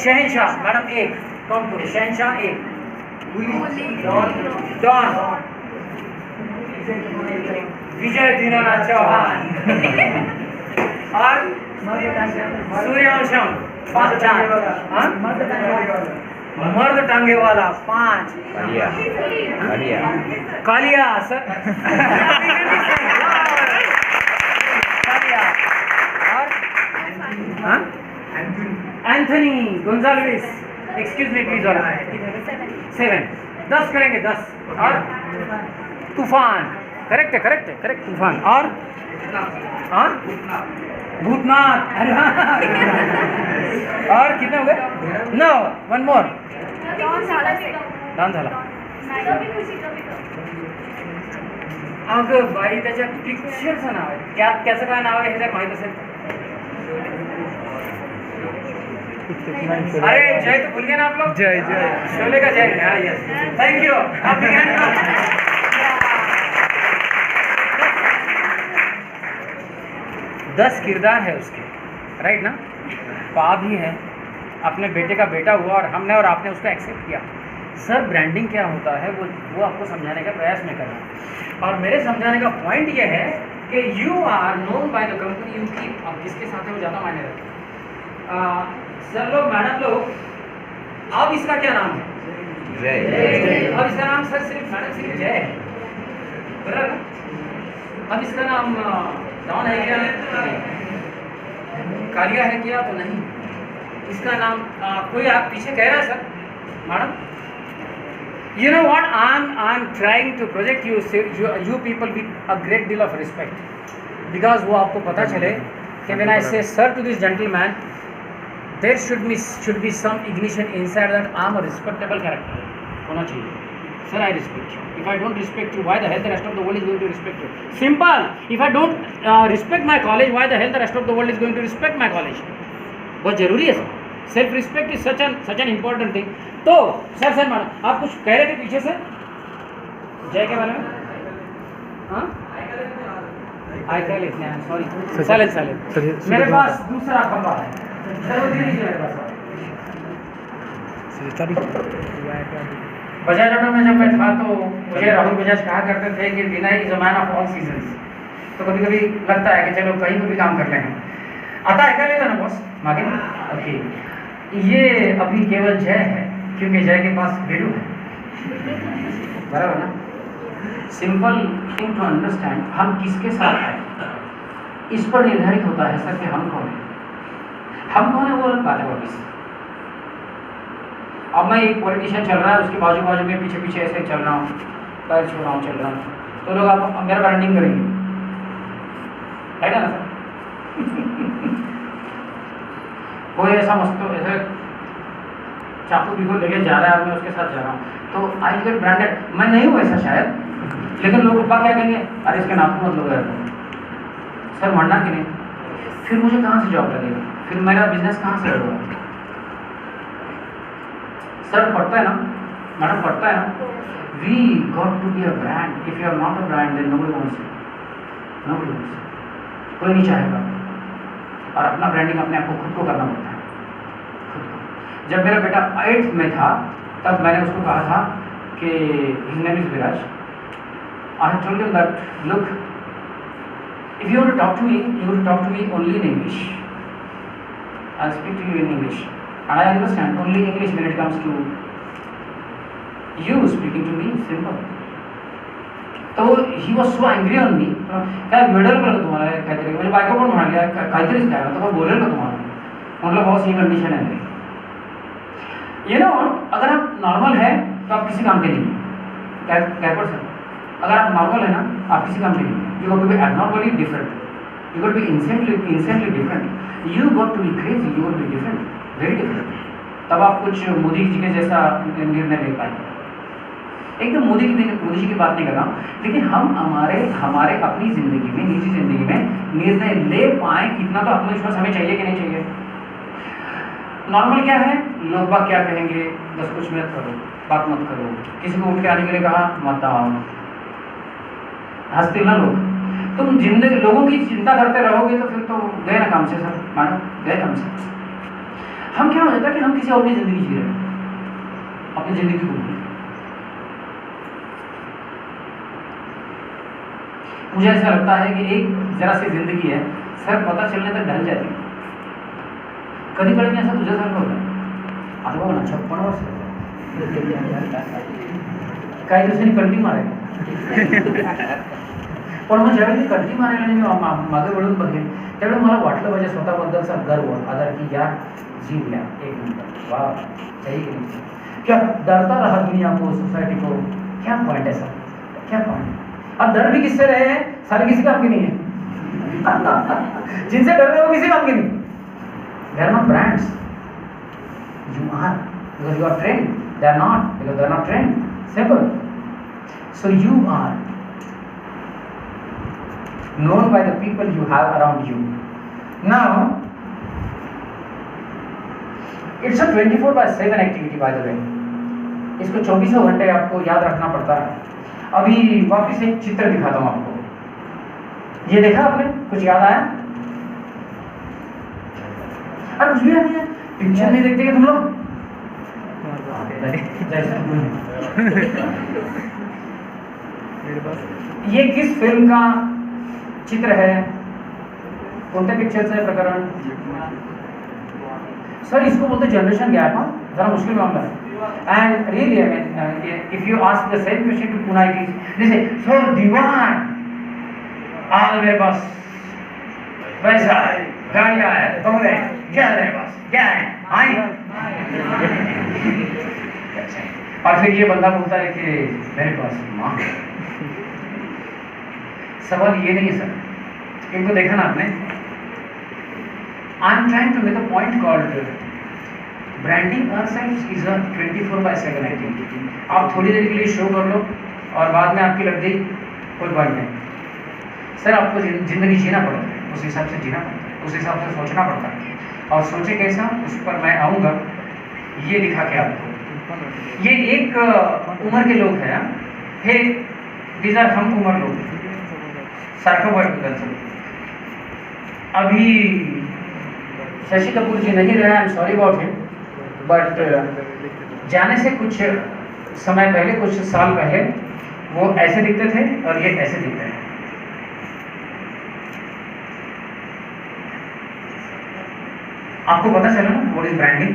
शहनशाह मैडम एक. कौन कौन? शहनशाह एक. डॉन. विजय दीनानाथ चौहान. और सूर्यवंशम 5. मर्द टांगे वाला 5. कालिया सर. और Anthony Gonsalves. Excuse me please. और 7. 10 करेंगे 10. और तूफान. करेक्ट तूफान. और भूतनाथ. और कितने हो गए? 9. 1 मोर. डॉन झाला. अगं बाई त्याच्या पिक्चरचं नाव आहे. त्याचं काय नाव आहे हे जर माहीत असेल. अरे जय तो भूल गए ना आप लोग? जय शोले का जय. हाँ यस थैंक यू. आप 10 किरदार है उसके, राइट ना? पाप ही है, अपने बेटे का बेटा हुआ और हमने और आपने उसको एक्सेप्ट किया. सर ब्रांडिंग क्या होता है वो आपको समझाने का प्रयास में कर रहा हूँ. और मेरे समझाने का पॉइंट ये है कि you are known by the company you keep. आप जिसके साथ है वो ज़्यादा मायने रखते हैं. सर लोग मैडम लोग, अब इसका क्या नाम है? जय. अब इसका नाम सर सिर्फ जय है, बराबर? अब इसका नाम डॉन है क्या? कालिया है क्या? तो नहीं. इसका नाम कोई आप पीछे कह रहा है sir madam? You know what? I'm trying to project you people with a great deal of respect, because वो आपको पता चले कि when I say sir to this gentleman, there should be some ignition inside that I'm a respectable character होना चाहिए. Sir, I respect you. If I don't respect you, why the hell the rest of the world is going to respect you? Simple. If I don't respect my college, why the hell the rest of the world is going to respect my college? बहुत जरूरी है sir. Self respect is such an important thing. तो sir madam आप कुछ कह रहे थे पीछे से जय के बारे में? हाँ आई कह लिखने हैं, सॉरी साइलेंट. मेरे पास दूसरा खंबा है, मेरे पास बजाज ऑटो में जब मैं था तो मुझे राहुल बजाज कहा करते थे कि Vinay is a man of all seasons. तो कभी कभी लगता है कि चलो कहीं पर भी काम कर लेंगे. आता है क्या लेता ना बॉस मागे. ओके, ये अभी केवल जय है क्योंकि जय के पास वीरू है, बराबर ना. सिंपल थिंग टू अंडरस्टैंड, हम किसके साथ हैं इस पर निर्धारित होता है सर कि हम कौन है. हम कौन है वो अलग बात है वापिस. अब मैं एक पॉलिटिशियन चल रहा है, उसके बाजू बाजू में पीछे पीछे ऐसे चल रहा हूँ, पैर छू रहा हूँ, चल रहा हूँ, तो लोग आप मेरा ब्रांडिंग करेंगे, है ना सर. कोई ऐसा मस्त ऐसे चाकू भी को लेके जा रहा है, मैं उसके साथ जा रहा हूँ, तो आई गेट ब्रांडेड. मैं नहीं हूँ ऐसा शायद, लेकिन लोग क्या कहेंगे, अरे इसके नाखून मत लोग सर, मरना कि नहीं. फिर मुझे कहाँ से जॉब लगेगा, फिर मेरा बिजनेस कहाँ से होगा. सर पढ़ता है ना, मैडम पढ़ता है ना. We got to be a brand. If you are not a brand then nobody wants you. Nobody wants you. कोई नहीं चाहेगा. और अपना ब्रांडिंग अपने आप को खुद को करना पड़ता है, खुद को. जब मेरा बेटा 8th में था तब मैंने उसको कहा था कि his name is Viraj. I have told him that look, if you want to talk to me, you want to talk to me only in English. I will speak to you in English and I understand only English when it comes to you speaking to me. Simple. तो he was so angry on me. काय वेडल बोलला तुम्हाला काहीतरी, म्हणजे बायको पण म्हणाली काहीतरीच काय तो बोलेल का तुम्हाला. मतलब बहुत सी कंडीशन है. ये ना, अगर आप नॉर्मल है तो आप किसी काम के नहीं है. क्या पर सर, अगर आप नॉर्मल है ना आप किसी काम के नहीं है. You got to be abnormally different, you got to be insanely different, you got to be crazy, you got to be different, very different. तब आप कुछ मोदी जी के जैसा निर्णय ले पाएंगे. एकदम मोदी जी की बात नहीं कर रहा हूँ, लेकिन हम हमारे अपनी ज़िंदगी में, निजी ज़िंदगी में निर्णय ले पाएँ इतना तो आत्मविश्वास हमें चाहिए कि नहीं चाहिए. नॉर्मल क्या है, लोग बात क्या कहेंगे, बस कुछ मत करो, बात मत करो. किसी को उठ के आने के लिए कहा मत आओ, हंसते ना लोग. तुम जिंदगी लोगों की चिंता करते रहोगे तो फिर तो गए ना काम से सर, मैडम गए काम से. हम क्या हो जाता है कि हम किसी और की ज़िंदगी जी रहे हैं, अपनी ज़िंदगी को भूल. मुझे ऐसा लगता है कि एक जरा सी जिंदगी है सर, पता चलने तक ढल जाती है. कधी कधी असं तुझ्यासारखं होतं. आता बघ ना 56 वर्ष काही दिवसांनी कंटी मारायला. पण मग ज्यावेळी मी कंटी मारायला आणि मी मागे वळून बघेन त्यावेळी मला वाटलं माझ्या स्वतःबद्दलचा गर्व, आदर की यार जीव लिया एक मिनट, वाह सही कि नहीं. क्या डरता रहा दुनिया को, सोसाइटी को, क्या पॉइंट है सर, क्या पॉइंट. अब डर भी किससे रहे हैं, सारे किसी काम की नहीं है. जिनसे डर रहे हो किसी काम की नहीं. They are not brands, you are, because you are trend. They are not, because they are not trend. Simple. So you are known by the people you have around you. Now it's a 24/7 activity by the way. इसको 24 घंटे आपको याद रखना पड़ता है. अभी वापस एक चित्र दिखाता हूँ आपको. ये देखा आपने, कुछ याद आया? अरे कुछ भी याद नहीं है. पिक्चर नहीं देखते क्या तुम लोग? ये किस फिल्म का चित्र है, कोणत्या पिक्चरचं आहे प्रकरण? सर इसको बोलते जनरेशन गैप. हाँ जरा मुश्किल मामला है. And really I mean if you ask the same question to Puneites they say sir दीवान आ मेरे पास पैसा है, गाड़ियाँ है, बंगले, क्या है मेरे पास, क्या है, और फिर ये बंदा बोलता है कि मेरे पास माँ है। सवाल ये नहीं है सर, इनको देखा ना आपने। I am trying to make a point called branding ourselves is a 24/7 activity. आप थोड़ी देर के लिए शो कर लो और बाद में आपकी लग गई, कोई बात नहीं सर। आपको जिंदगी जीना पड़ता है, उस हिसाब से जीना पड़ता है, उस हिसाब से सोचना पड़ता है। और सोचे कैसा, उस पर मैं आऊँगा ये दिखा के आपको। ये एक उम्र के लोग हैं, हे दीज आर हम उम्र लोग, सार्को बॉय। अभी शशि कपूर जी नहीं रहे, I am sorry about him, but जाने से कुछ समय पहले, कुछ साल पहले वो ऐसे दिखते थे और ये ऐसे दिखते हैं। आपको पता चला ना व्हाट इज ब्रांडिंग?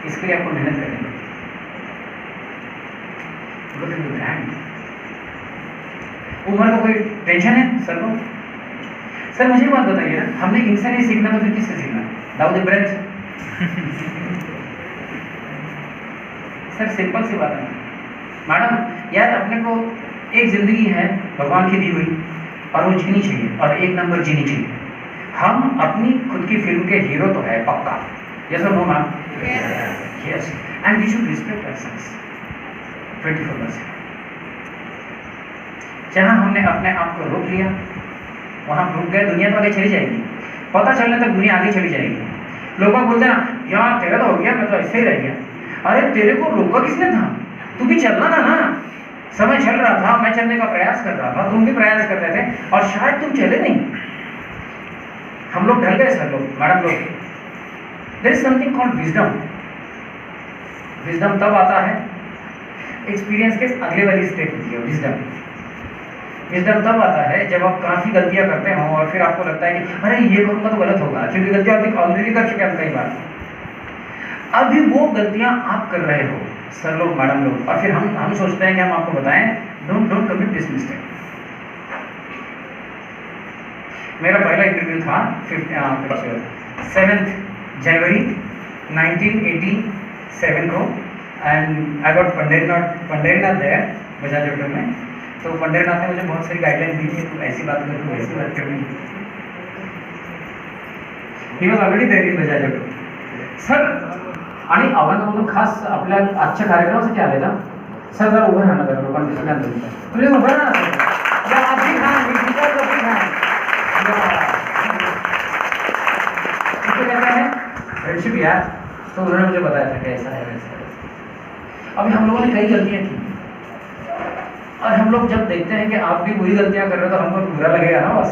इसके लिए आपको मेहनत करनी है। ब्रांड उम्र का कोई टेंशन है सर को? सर मुझे बात बताइए ना, हमने इनसे नहीं सीखना तो फिर किससे सीखना? दाऊद इब्राहिम सर, सिंपल सी बात है मैडम। यार अपने को एक जिंदगी है भगवान की दी हुई, और वो जीनी चाहिए, और एक नंबर जीनी चाहिए। हम अपनी खुद की फिल्म के हीरो तो है पक्का, यस और no ma'am? Yes, and we should respect ourselves 24/7। जहाँ हमने अपने आप को रोक लिया वहाँ रुक गए, दुनिया तो आगे चली जाएगी। पता चलने तक दुनिया आगे चली जाएगी। लोग बोलते हैं ना, यार तेरा तो हो गया, मैं तो ऐसे ही रह गया। अरे तेरे को रोका किसने था? तू भी चलना था ना। समय चल रहा था, मैं चलने का प्रयास कर रहा था, तुम भी प्रयास कर रहे थे, और शायद तुम चले नहीं। हम लोग ढल गए सर, लोग मैडम लोग। There is something called wisdom. Wisdom तब आता है एक्सपीरियंस के अगले वाली स्टेप होती है विजडम। विजडम तब आता है जब आप काफ़ी गलतियां करते हो और फिर आपको लगता है कि अरे ये करूँगा तो गलत होगा, क्योंकि गलतियां आप ऑलरेडी कर चुके हैं कई बार। अभी वो गलतियां आप कर रहे हो सर लोग, मैडम लोग, और फिर हम सोचते हैं कि हम आपको बताएं डोंट कमिट दिस मिस्टेक। मेरा पहला इंटरव्यू था 7 जनवरी 1987 को, and I got Panderinath there, Bajaj Auto में। तो पंडेरीनाथ ने मुझे बहुत सारी गाइडलाइन दी थी, तो ऐसी बात करूँ, ऐसी बात करनी। He was already there in Bajaj auto sir. आणि औरंगाबादमधून खास आपल्या आजच्या कार्यक्रमासाठी आले ना सर? जरा उभं राहणं, जरा लोकांनी सगळ्यांना तुम्ही उभं राहा या आपली खान विचार कपी खान कहता है फ्रेंडशिप यार। तो उन्होंने मुझे बताया था कि ऐसा है वैसा है। अभी हम लोगों ने कई गलतियां की, और हम लोग जब देखते हैं कि आप भी वही गलतियां कर रहे हो तो हमको बुरा लगेगा ना बस।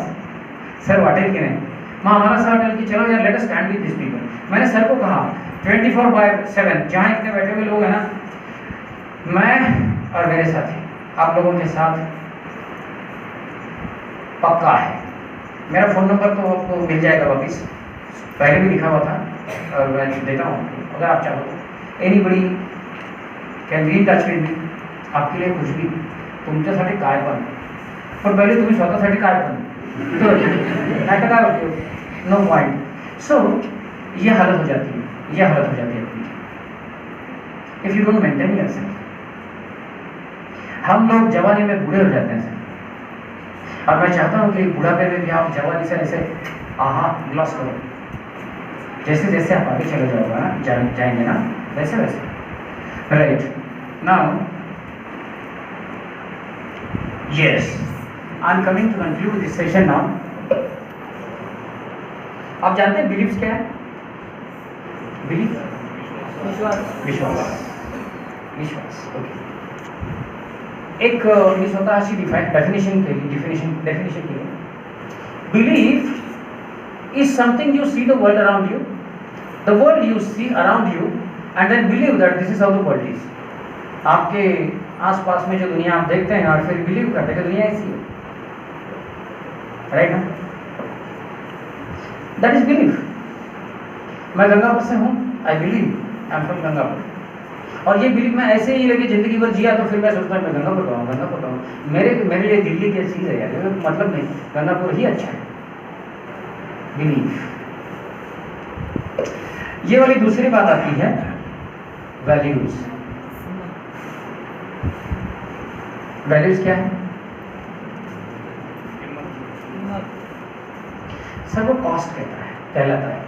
सर वाटेल कि नहीं, मैं हमारा सर वाटेल कि चलो यार let us stand with this people. मैंने सर को कहा 24/7 जहाँ इतने बैठे हुए लोग हैं ना, मैं और मेरे साथी आप लोगों के साथ पक्का है। मेरा फ़ोन नंबर तो आपको मिल जाएगा वापस, पहले भी लिखा हुआ था और मैं देता हूँ अगर आप चाहो तो। Anybody can be in touch with me. आपके लिए कुछ भी, तुमच्यासाठी काय पण, पण पहिले तुम्ही स्वतःसाठी काय पण, नाही तर काय होते, नो पॉइंट। सो ये हालत हो जाती है, ये हालत हो जाती है if you don't maintain yourself. हम लोग जवानी में बूढ़े हो जाते हैं सर, और मैं चाहता हूँ कि बुढ़ापे में भी आप जवानी से ऐसे आहा ग्लॉस करो। जैसे जैसे आप आगे चले जाओगे ना, जाएंगे ना, वैसे वैसे। Right now yes, I'm coming to conclude this session now. आप जानते हैं बिलीव्स क्या है? बिलीव विश्वास। ओके। एक मी स्वतः अशी डेफिनेशन केली। Believe is something you see the world around you, the world you see around you, and then believe that this is how the world is. आपके आसपास में जो दुनिया आप देखते हैं और फिर बिलीव करते हैं कि दुनिया ऐसी है, राइट ना? That is believe. मैं गंगापुर से हूँ, I believe I am from Gangapur, और ये बिलीव मैं ऐसे ही लेके जिंदगी भर जिया तो फिर मैं सोचता हूँ मैं गंगापुर का हूँ। मेरे लिए दिल्ली की चीज़ है यार, मतलब नहीं, गंगापुर ही अच्छा है। बिलीव। ये वाली दूसरी बात आती है वैल्यूज। वैल्यूज क्या है सर? वो कॉस्ट कहलाता है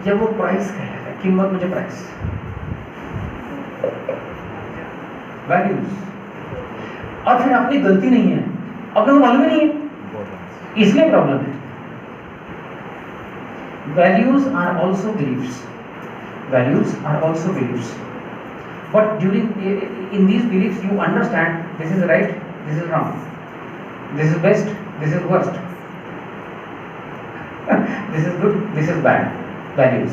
या वो प्राइस कहलाता है? कीमत मुझे प्राइस, वैल्यूज। और फिर अपनी गलती नहीं है, अपने को मालूम ही नहीं है, इसलिए प्रॉब्लम है। Values are also beliefs, values are also beliefs, but during in these beliefs you understand this is right, this is wrong, this is best, this is worst, this is good, this is bad. Values,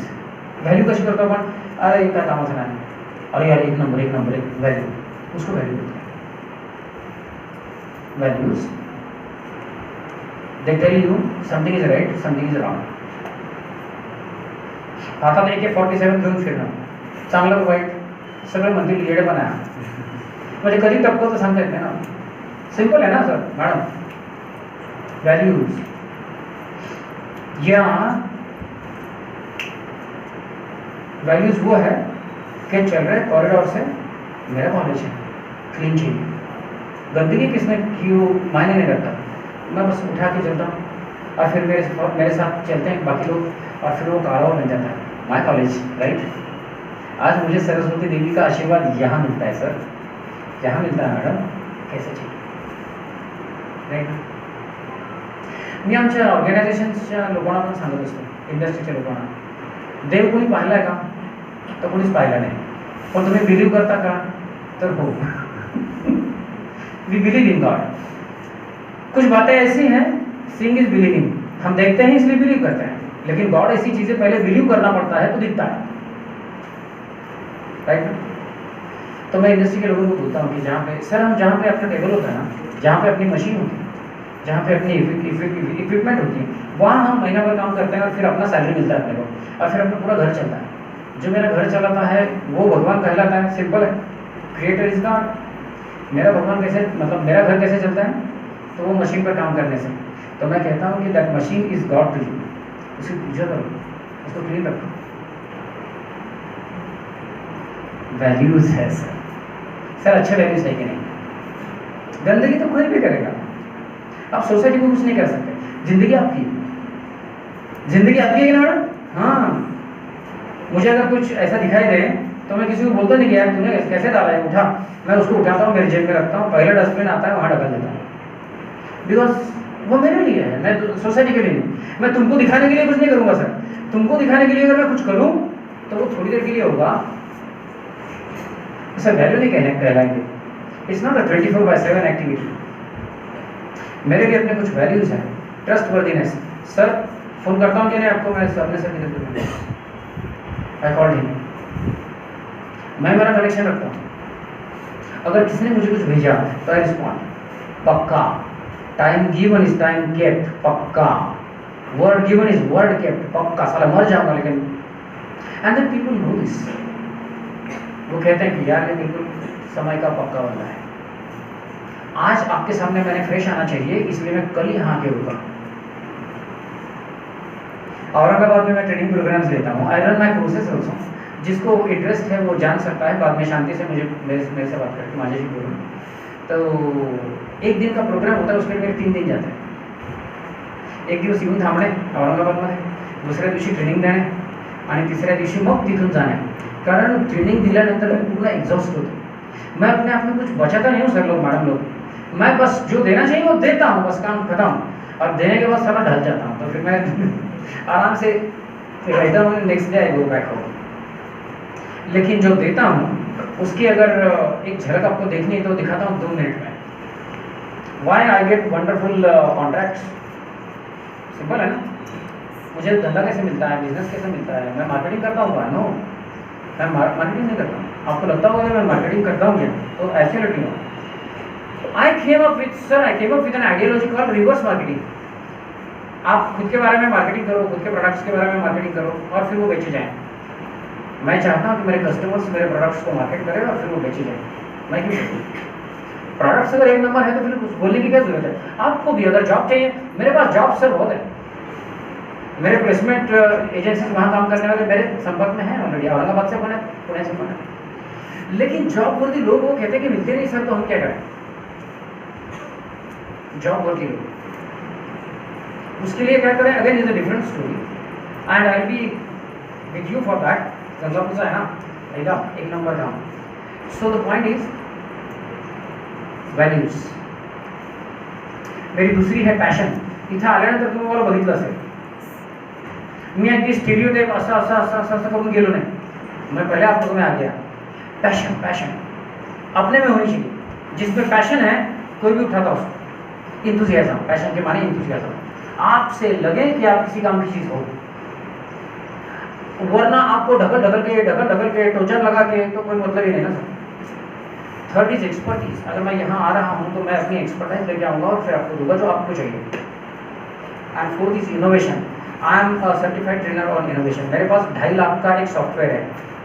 value कशी करतो आपण? अरे काय कामाचं नाही, अरे यार एक नंबर एक वैल्यू, उसको वैल्यू बोलते हैं। Values they tell you something is right, something is wrong. हातात AK-47 घेऊन फिरणं, चांगलं वाईट सगळं म्हणतील येडेपणा आहे, म्हणजे कधी टपकं तर सांगता येत नाही ना. सिंपल है ना सर मैडम. वैल्यूज या वैल्यूज वो है कि चल रहे कॉरिडोर से मेरा कॉलेज है, क्लीन चाहिए, गंदगी किसने क्यों मायने नहीं रखता, मैं बस उठा के चलता हूँ और फिर मेरे साथ चलते हैं बाकी लोग और फिर वो कारोबार बन जाता है माय कॉलेज, राइट. आज मुझे सरस्वती देवी का आशीर्वाद यहाँ मिलता है सर, यहाँ मिलता है मॅडम, कैसे चाहिए, राईट. मी आमच्या ऑर्गनायझेशनच्या लोकांना पण सांगत असतो, इंडस्ट्रीच्या लोकांना, देव कोणी पाहिला आहे का, तर कोणीच पाहिला नाही, पण तुम्ही बिलीव करता का, तर हो. We believe in God. कुछ बातें ऐसी हैं, सीइंग इज बिलीविंग, हम देखते हैं इसलिए बिलीव करते हैं, लेकिन गॉड ऐसी चीजें पहले बिलीव करना पड़ता है तो दिखता है, राइट. तो मैं इंडस्ट्री के लोगों को बोलता हूँ कि जहाँ पे सर हम जहाँ पे अपना टेबल होता है ना, जहाँ पे अपनी मशीन होती है, जहाँ पे अपनी इक्विपमेंट होती है, वहाँ हम महीना भर काम करते हैं और फिर अपना सैलरी मिलता है अपने को, और फिर अपना पूरा घर चलता है. जो मेरा घर चलाता है वो भगवान कहलाता है. सिंपल है, क्रिएटर इज गॉड. मेरा भगवान कैसे, मतलब मेरा घर कैसे चलता है, तो वो मशीन पर काम करने से. तो मैं कहता हूँ कि that machine is God to you. उसकी पूजा करो, उसको क्लीन रखो. वैल्यूज है सर. सर अच्छे वैल्यूज है कि नहीं? गंदगी तो कोई भी करेगा, आप सोसाइटी को कुछ नहीं कर सकते. जिंदगी आपकी, जिंदगी आपकी है कि ना मैडम? हाँ. मुझे अगर कुछ ऐसा दिखाई दे तो मैं किसी को बोलता नहीं कि यार तूने कैसे डाला है, उठा. मैं उसको उठाता हूँ, मेरे जेब में रखता हूँ, पहला डस्टबिन आता है वहाँ ढका देता हूँ, बिकॉज वो मेरे लिए है, मैं सोसाइटी के लिए नहीं. मैं तुमको दिखाने के लिए कुछ नहीं करूँगा सर. तुमको दिखाने के लिए अगर मैं कुछ करूँ तो वो थोड़ी देर के लिए होगा, सर वैल्यू नहीं कहलाएंगे. It's not a 24/7 activity. मेरे लिए अपने कुछ वैल्यूज हैं. Trust worthiness. सर फोन करता हूँ कि नहीं आपको, मैं अपने सर की आई कॉल्ड हिम. मैं मेरा कनेक्शन रखता हूँ. अगर किसी ने मुझे कुछ भेजा तो आई रिस्पॉन्ड पक्का. Time given is time kept पक्का. Word given is word kept पक्का. साला मर जाऊंगा लेकिन. And then people know this. वो कहते हैं कि यार ये बिल्कुल समय का पक्का वाला है. आज आपके सामने मैंने फ्रेश आना चाहिए, इसलिए मैं कल यहाँ आके रुका. औरंगाबाद में मैं ट्रेनिंग प्रोग्राम्स लेता हूँ. I run my courses also. जिसको इंटरेस्ट है वो जान सकता है, बाद में शांति से मुझे मेरे से बात करके माझ्याशी बोलूँ. तो एक दिन का प्रोग्राम होता है, उसमें मेरे 3 दिन जाते हैं. एक दिवस येऊन थांबणे औरंगाबादमध्ये, दुसऱ्या दिवशी ट्रेनिंग देणे आणि तिसऱ्या दिवशी मग तिथून जाणे. कारण ट्रेनिंग दिल्यानंतर मैं पूरा एग्जॉस्ट होतो. मैं अपने आप में कुछ बचाता नहीं हूँ सर लोग, मैडम लोग. मैं बस जो देना चाहिए वो देता हूँ, बस काम खत्म. और देने के बाद सारा ढल जाता हूँ. तो फिर मैं आराम से फिर रहता हूँ, next day I go back home. लेकिन जो देता हूँ उसकी अगर एक झलक आपको देखनी है तो दिखाता हूँ 2 मिनट में. Why I get wonderful contract. Simple है ना. मुझे धंधा कैसे मिलता है, बिजनेस कैसे मिलता है, मैं मार्केटिंग करता हूँ. नो, मैं मार्केटिंग नहीं करता. आपको लगता होगा कि मैं मार्केटिंग करता हूँ क्या, तो absolutely no. I came up with an ideology called reverse marketing. आप खुद के बारे में मार्केटिंग करो, खुद के प्रोडक्ट्स के बारे में मार्केटिंग करो और फिर वो बेचे जाएँ. मैं चाहता हूँ कि मेरे कस्टमर्स मेरे प्रोडक्ट्स को मार्केट करें और फिर वो बेचे जाएँ. मैं क्यों करूँ? प्रोडक्ट्स अगर एक नंबर है तो फिर कुछ बोलने की क्या जरूरत है. आपको भी अगर जॉब चाहिए, मेरे पास जॉब सर बहुत है. मेरे प्लेसमेंट एजेंसीज वहाँ काम करने वाले मेरे संपर्क में हैं ऑलरेडी. औरंगाबाद से बने, पुणे से बने. लेकिन जॉब वर्दी लोग वो कहते हैं कि मिलते नहीं सर, तो हम क्या करें. जॉब वर्किंग लोग, उसके लिए क्या करें, again is a different story and I B with you for that. Gangapur से है ना एकदम एक नंबर काम। So the point is values. मेरी दुसरी है पॅशन। इथं आल्यानंतर तुम्ही मला बघितलं असेल, मी अगदी स्टिरियोटाइप असं असं असं असं असं करून गेलो नाही, मैं पहले आप लोगों में आ गया। पैशन, पैशन अपने में होनी चाहिए। जिसमें पैशन है कोई भी उठाता उसको। इंथुजियाज्म, पैशन के माने इंथुजियाज्म। आपसे लगे कि आप किसी काम की चीज हो, वरना आपको ढकल ढकल के टोचर लगा के तो कोई मतलब ही नहीं ना सर। Third is expertise. अगर मैं यहाँ आ रहा हूँ तो मैं अपनी एक्सपर्टाइज लेके आऊँगा और फिर आपको दूंगा जो आपको चाहिए। And fourth is innovation. I am a certified trainer on innovation. मेरे पास 2.5 लाख का एक सॉफ्टवेयर है।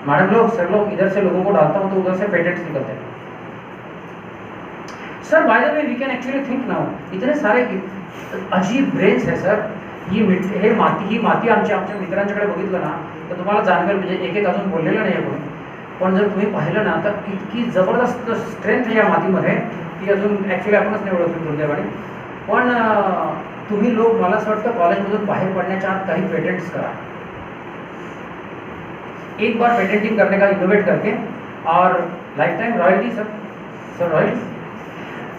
मैडम लोग, सर लोग, इधर से लोगों को डालता हूँ तो उधर से पेटेंट्स निकलते हैं। Sir by the way we can actually think now, इतने सारे अजीब ब्रेन्स है सर। हे माती आमच्या मित्रांच्याकडे बघितलं ना तर तुम्हाला जाणवेल, म्हणजे एक एक अजून बोललेलं नाही आहे कोणी, पण जर तुम्ही पाहिलं ना तर इतकी जबरदस्त स्ट्रेंथ आहे या मातीमध्ये की अजून ॲक्च्युली आपणच नाही ओळखतो दुर्दैवाने। पण तुम्ही लोक, मला असं वाटतं कॉलेजमधून बाहेर पडण्याच्या आत काही पेटेंट्स करा। एक बार पेटेंटिंग करने का इनोवेट करके और life time royalty. Sir royalty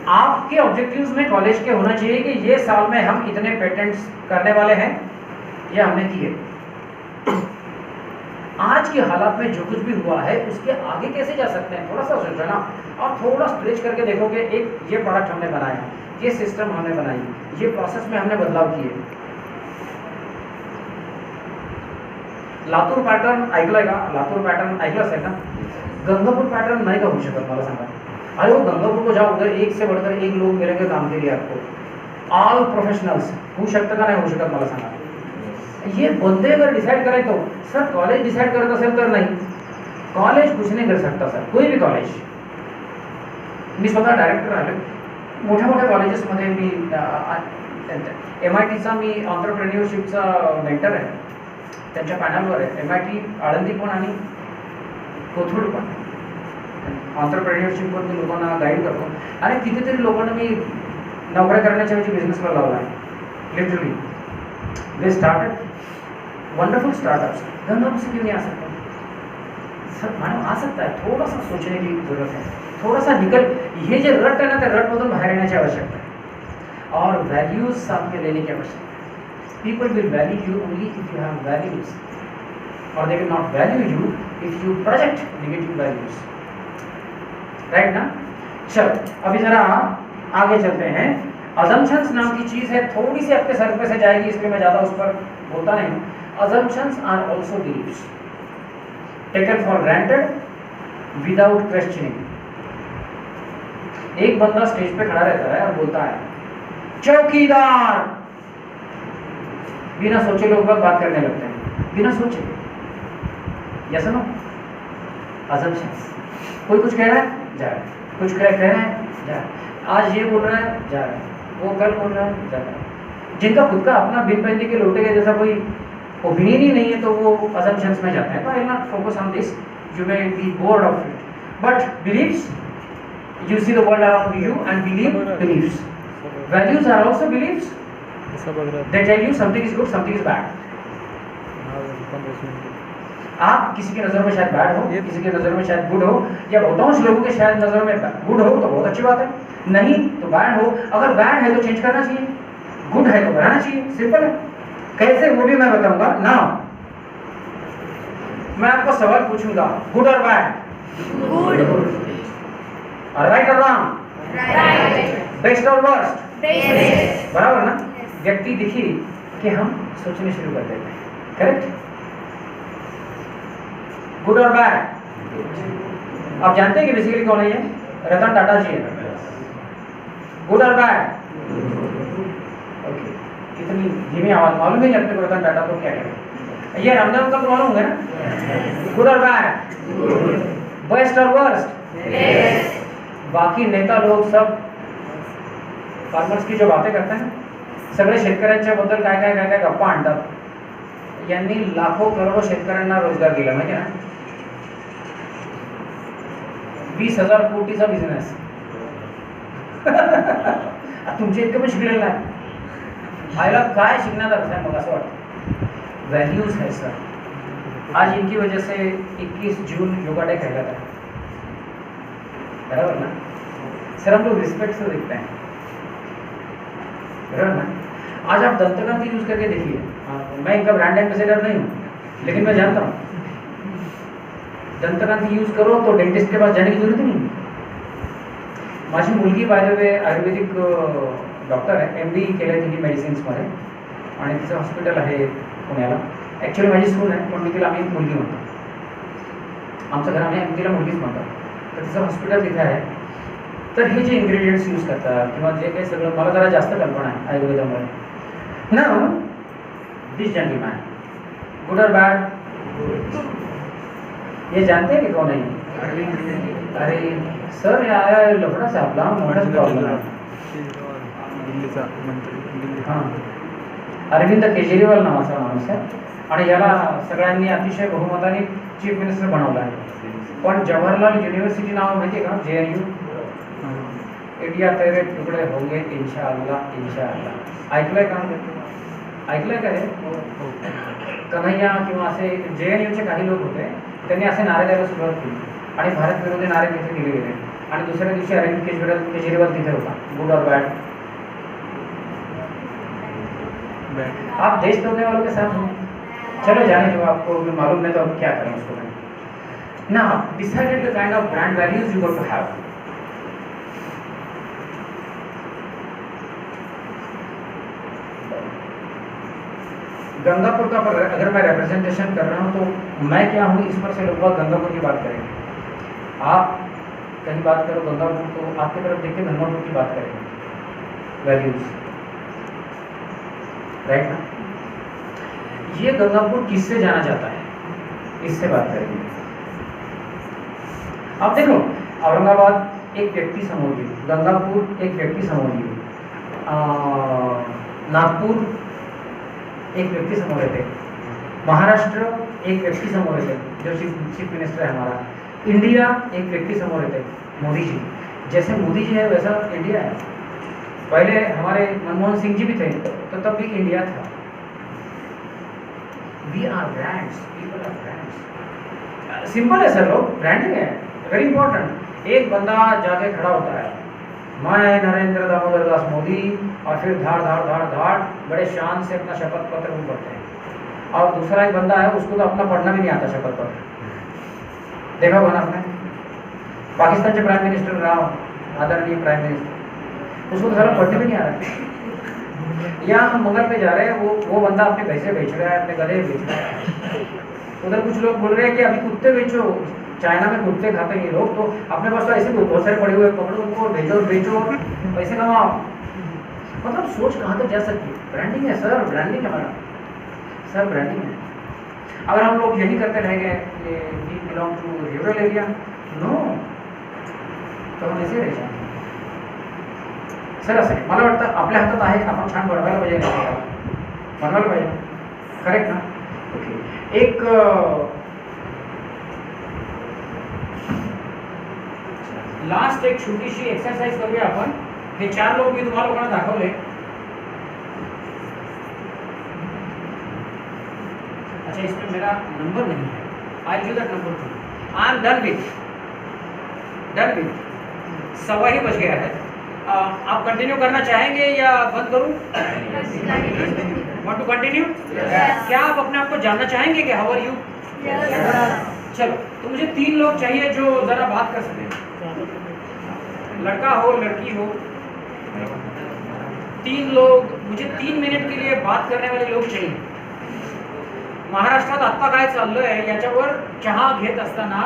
आपके ऑब्जेक्टिव्स में कॉलेज के होना चाहिए कि ये साल में हम इतने पेटेंट्स करने वाले हैं, ये हमने किए। आज के हालात में जो कुछ भी हुआ है उसके आगे कैसे जा सकते हैं, थोड़ा सा सोचो ना, और थोड़ा स्ट्रेच करके देखोगे। एक ये प्रोडक्ट हमने बनाया, ये सिस्टम हमने बनाई, ये प्रोसेस में हमने बदलाव किए। लातूर पॅटर्न ऐकलंय का? लातूर पॅटर्न ऐकलंच आहे का? गंगापुर पैटर्न नहीं का हो शकत, मला सांगा। अरे वो गंगापुर को जाओ, उधर एक से बढ़कर एक लोग मिलेंगे काम के लिए आपको, ऑल प्रोफेशनल्स। हो शकतं का नाही हो शकत, मला सांगा। ये बंदे अगर डिसाइड करें तो सर, कॉलेज डिसाइड करत असेल तर नाही, कॉलेज कुछ नहीं कर सकता सर, कोई भी कॉलेज। मी स्वतः डायरेक्टर आहे मोठ्या मोठ्या कॉलेजेसमध्ये। मी MITचा मी ऑन्टरप्रेन्युअरशिपचा मेंटर आहे, त्यांच्या पॅनलवर आहे। MIT आळंदी पण आणि कोथरूड पण ऑन्टरप्रेन्युअरशिपवर मी लोकांना गाईड करतो आणि कितीतरी लोकांना मी नोकऱ्या करण्याच्या ऐवजी बिझनेसला लावला आहे। Literally they started wonderful startups. Gangapur से क्यों नहीं आ सकते सर? मैडम आ सकता है, थोड़ा सा सोचने की जरूरत है, थोड़ा सा निकल, ये जो रट है ना, त्या रटमधून बाहेर येण्याची आवश्यकता है और वैल्यूज साथ में लेने की आवश्यकता है। People will value you only if you have values, और they will not value you if you project negative values, right ना? चलो अभी जरा आगे चलते हैं। अजम्पशंस नाम की चीज़ है, थोड़ी सी आपके सर पे से जाएगी, इसलिए मैं ज़्यादा उस पर बोलता नहीं हूँ। Assumptions are also beliefs taken for granted without questioning. एक बंदा स्टेज पे खड़ा रहता है और बोलता है चौकीदार, बिना सोचे लोग बात करने लगते हैं, बिना सोचे। Yes no? अजम्पशंस। कोई कुछ कह रहा है, जा रहा है, कुछ कह रहा है, जा रहा है, आज ये बोल रहा है, जा रहा है, वो कल बोल रहा है, जा रहा है। जिनका खुद का अपना बिन पैंती के लोटे के जैसा कोई ओपिनियन ही नहीं है तो वो अजम्पशंस में जाते हैं। तो I will not focus on this, you may be bored of it, but beliefs, you see the world around you and beliefs. Values are also beliefs. They tell you something is good, something is bad. आप किसी की नज़र में शायद bad हो, किसी की नज़र में शायद गुड हो, या बहुतांश लोगों के शायद नज़र में गुड हो तो बहुत अच्छी बात है, नहीं तो बैड हो। अगर बैड है तो चेंज करना चाहिए, गुड है तो बढ़ाना चाहिए, सिंपल है। कैसे वो भी मैं बताऊंगा ना। मैं आपको सवाल पूछूंगा, गुड और बैड? गुड। राइट और रॉन्ग? राइट। बेस्ट और वर्स्ट? बेस्ट। बराबर ना? व्यक्ति दिखी कि हम सोचने शुरू कर देते हैं, करेक्ट? गुड और बैड? आप जानते हैं कि बेसिकली कौन है ये? रतन टाटा जी है। गुड और बैड? ओके, कितनी धीमी आवाज, मालूम है अपने को रतन टाटा को क्या कहें? ये रामदेव का तो मालूम है ना? गुड और बैड? बेस्ट और वर्स्ट? बेस्ट। बाकी नेता लोग सब फार्मर्स की जो बातें करते हैं, सगळे शेतकऱ्यांच्या बद्दल काय काय काय काय गप्पा आणतात। यांनी लाखो करोडो शेतकऱ्यांना रोजगार दिला, माहिती आहे ना? 20,000 कोटीचा बिझनेस तुमच्या इतकं पण शिकलेलं नाही, आईला काय शिकण्यात अर्थ आहे मग असं वाटतं. व्हॅल्यूज है सर. आज इनकी वजह से 21 जून योगा डे कहलाता है, बराबर ना सर. हम लोग रिस्पेक्ट से देखते हैं, बराबर ना. आज आप दंतकांति यूज करके देखिए. मैं इनका ब्रांड एम्बेसडर नहीं हूँ, लेकिन मैं जानता हूँ दंतकांति यूज करो तो डेंटिस्ट के पास जाने की जरूरत नहीं. माझी मुलगी bye the way Ayurvedic doctor आहे, MD केलं तिने मेडिसिन्समध्ये, आणि तिचं हॉस्पिटल आहे पुण्याला. ॲक्च्युली माझी सून आहे, पण मी तिला आम्ही मुलगी म्हणतो. आमच्या घरामध्ये तिला मुलगीच म्हणतात. तर तिचं हॉस्पिटल तिथे आहे. तर हे जे इन्ग्रेडियंट्स यूज करतात किंवा जे काही सगळं मला जरा जास्त कल्पना आहे आयुर्वेदामुळे. नाउ दिस जेंटलमैन, गुड और बैड, ये जानते हैं कि कौन है? अरे सर हे आया लफडा से आपला मोठाच प्रॉब्लेम आहे. दिल्लीचा मंत्री. हां, अरविंद केजरीवाल नावाचा माणूस आहे, आणि याला सगळ्यांनी अतिशय बहुमताने चीफ मिनिस्टर बनवलं आहे. पण जवाहरलाल युनिव्हर्सिटी नाव माहिती आहे का? JNU. इंडिया तेरे तुकडे होंगे इंशाअल्लाह इंशाअल्लाह. ऐकलंय का? ऐकलंय का हे? कन्हैया किंवा असे JNUचे काही लोक होते, त्यांनी असे नारे द्यायला सुरुवात केली आणि भारत विरोधी नारे तिथे दिले गेले. आणि दुसऱ्या दिवशी अरविंद केजरीवाल तिथे होता. गुड और बैड? आप देश तोड़ने वालों के साथ हैं. चलो जाने दो, आपको मालूम नहीं तो अब क्या करें उसको. Now decided the kind of brand values you got to have. Gangapur का अगर मैं रिप्रेजेंटेशन कर रहा हूँ तो मैं क्या हूँ, इस पर से लोग गंगापुर की बात करेंगे. आप कहीं बात करो गंगापुर तो आपकी तरफ देख के गंगापुर की बात करेंगे. वैल्यूज, राइट ना. ये गंगापुर किससे जाना जाता है, इससे बात करेंगे. आप देखो, औरंगाबाद एक व्यक्ति समोर गेली, गंगापुर एक व्यक्ति समोर गेली, नागपूर एक व्यक्ति समोर येते, महाराष्ट्र एक व्यक्ति समोर येते जो चीफ मिनिस्टर है हमारा, इंडिया एक व्यक्ति समोर येते, मोदी जी. जैसे मोदी जी है वैसा इंडिया है. पहले हमारे मनमोहन सिंह जी भी थे तो तब भी इंडिया था. We are brands, people are brands. Simple है सर, लोग ब्रांडिंग है, वेरी इंपॉर्टेंट. एक बंदा जाके खड़ा होता है, मैं नरेंद्र दामोदर दास मोदी, और फिर धाड़ धाड़ धाड़ धाड़ बड़े शान से अपना शपथ पत्र वो पढ़ते हैं. और दूसरा एक बंदा है, उसको तो अपना पढ़ना भी नहीं आता शपथ पत्र. देखा होगा ना आपने, पाकिस्तान के प्राइम मिनिस्टर राव, आदरणीय प्राइम मिनिस्टर, उसको तो सारा पढ़ने भी नहीं आ रहा. या हम मंगल पे जा रहे हैं, वो बंदा अपने भैंसे बेच रहा है, अपने गधे बेच रहा है. उधर कुछ लोग बोल रहे हैं कि अभी कुत्ते बेचो, चाइना में कुत्ते खाते हैं ये लोग, तो अपने पास तो ऐसे बहुत सारे पड़े हुए, पकड़ो उनको, भेजो बेचो, पैसे कमाओ. मतलब सोच कहाँ तक जा सकती है. ब्रांडिंग है सर, ब्रांडिंग है हमारा सर, ब्रांडिंग है. अगर हम लोग यही करते रह गए कि we belong to rural area, no, तो हम ऐसे रह जाएंगे सर. असं मला वाटतं आपल्या हातात आहे, आपण छान बनवायला पाहिजे, बनवायला पाहिजे. करेक्ट ना. ओके, एक लास्ट एक छोटीशी एक्सरसाइज करूया आपण. हे 4 लोक मी तुम्हाला लोकांना दाखवले. अच्छा, इसमें मेरा नंबर नहीं है, I give that number two. I am done with 1:15 बज गया है. आप कंटिन्यू करना चाहेंगे या बंद करूं? Want to continue? क्या आप अपने आप को जानना चाहेंगे कि हाउ आर यू? चलो, तो मुझे 3 लोग चाहिए जो जरा बात कर सकें. लड़का हो लड़की हो, 3 लोग, मुझे 3 मिनिट के लिए बात करने वाले लोक चाहिए. महाराष्ट्रात आत्ता काय चाललंय याच्यावर चहा घेत असताना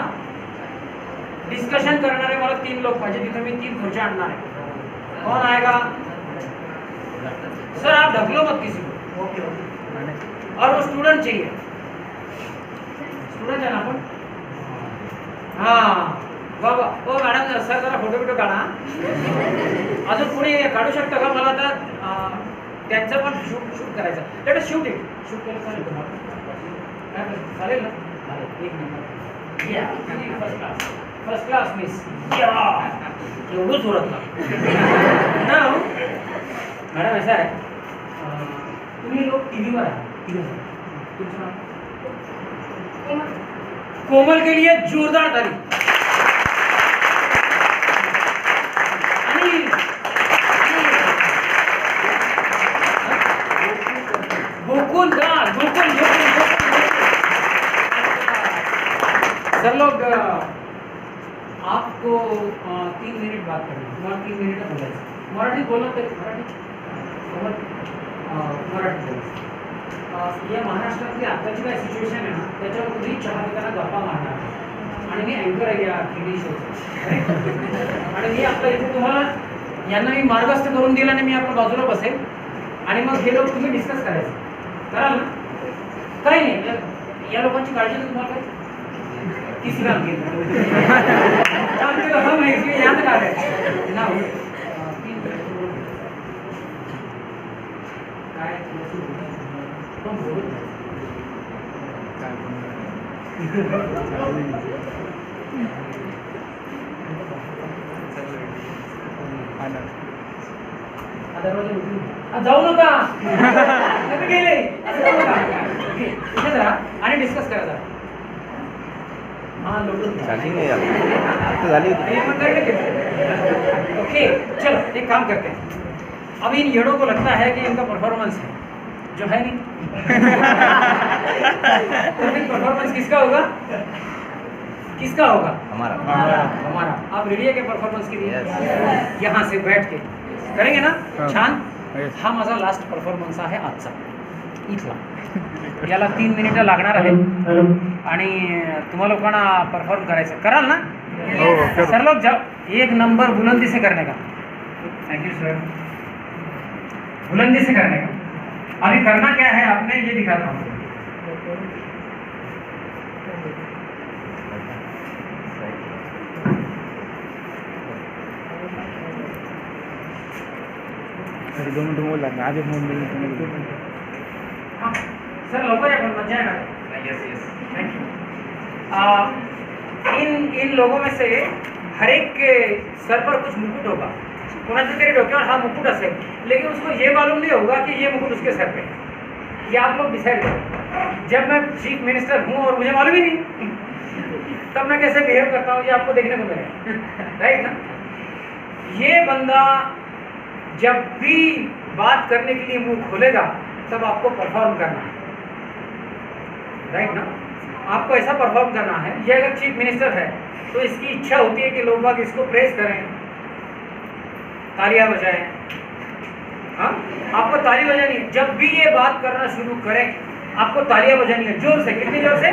डिस्कशन करणारे मला 3 लोक पाहिजे. तिथे मी 3 खुर्च्या आणणार आहे. कौन आएगा? सर आप ढकलो मत किसी को. और वो स्टूडेंट चाहिए, स्टूडेंट है ना आपण? हाँ बाबा, ओ मॅडम सर जरा फोटो बिटो काढा. अजून कोणी काढू शकतं का? मला आता त्यांचं पण शूट करायचं. Let us shoot it. Shoot केलं चालेल तुम्हाला? चालेल ना? एक नंबर. या first class. First class miss एवढं जोरात ना मॅडम ऐसा आहे तुम्ही लोक टीव्हीवर आहात तुमचं नाव कोमल के लिए जोरदार ताली गोकुल दास गोकुल सर लोग आपको 3 मिनिट बात करनी तुम्हाला 3 मिनिटं बोलायचं मराठी बोला तरी मराठी बोलायचं या महाराष्ट्रातली आताची काय सिच्युएशन आहे ना त्याच्यावर तुम्ही चहा पिताना गप्पा मारणार आणि मी अँकर आहे या टीव्ही शोचं आणि मी आपल्या इथे तुम्हाला यांना मी मार्गस्थ करून दिला आणि मी आपल्या बाजूला बसेल आणि मग हे लोक तुम्ही डिस्कस करायचं कराल ना काही नाही या लोकांची काळजी तर तुम्हाला काय तिसरा हम इसलिए याद कर रहे हैं ना जाऊ नका गेले आणि डिस्कस करा जरा ओके चलो एक काम करते हैं अब इन येड़ों को लगता है कि इनका परफॉर्मेंस है जो है नहीं तो फिर परफॉर्मेंस किसका होगा हमारा आप रेडी है क्या परफॉर्मेंस के लिए यहाँ से बैठ के करेंगे ना छान हा माझा लास्ट परफॉर्मन्स आहे आजचा इथला याला 3 मिनिटं लागणार आहे आणि तुम्हा लोकांना परफॉर्म करायचं कराल ना सर लोग जाओ 1 नंबर बुलंदी से करने का थैंक यू सर बुलंदी से करने का अभी करना क्या है आपने ये दिखाता हूँ अरे 2 मिनट बोला आज हाँ सर लवकर या पण मजा आहे यस थैंक यू इन लोगों में से हर एक के सर पर कुछ मुकुट होगा कोणाच्या तरी डोक्यावर हा मुकुट असेल लेकिन उसको ये मालूम नहीं होगा कि ये मुकुट उसके सर पे ये आप लोग डिसाइड करें जब मैं चीफ मिनिस्टर हूँ और मुझे मालूम ही नहीं तब मैं कैसे बिहेव करता हूँ ये आपको देखने को मिलेगा राइट ना ये बंदा जब भी बात करने के लिए मुंह खोलेगा तब आपको परफॉर्म करना है राइट ना आपको ऐसा परफॉर्म करना है ये अगर चीफ मिनिस्टर है तो इसकी इच्छा होती है कि लोग बाग इसको प्रेस करें तालियां बजाएं हाँ आपको ताली बजानी है जब भी ये बात करना शुरू करें आपको तालियां बजानी है जोर से कितनी जोर से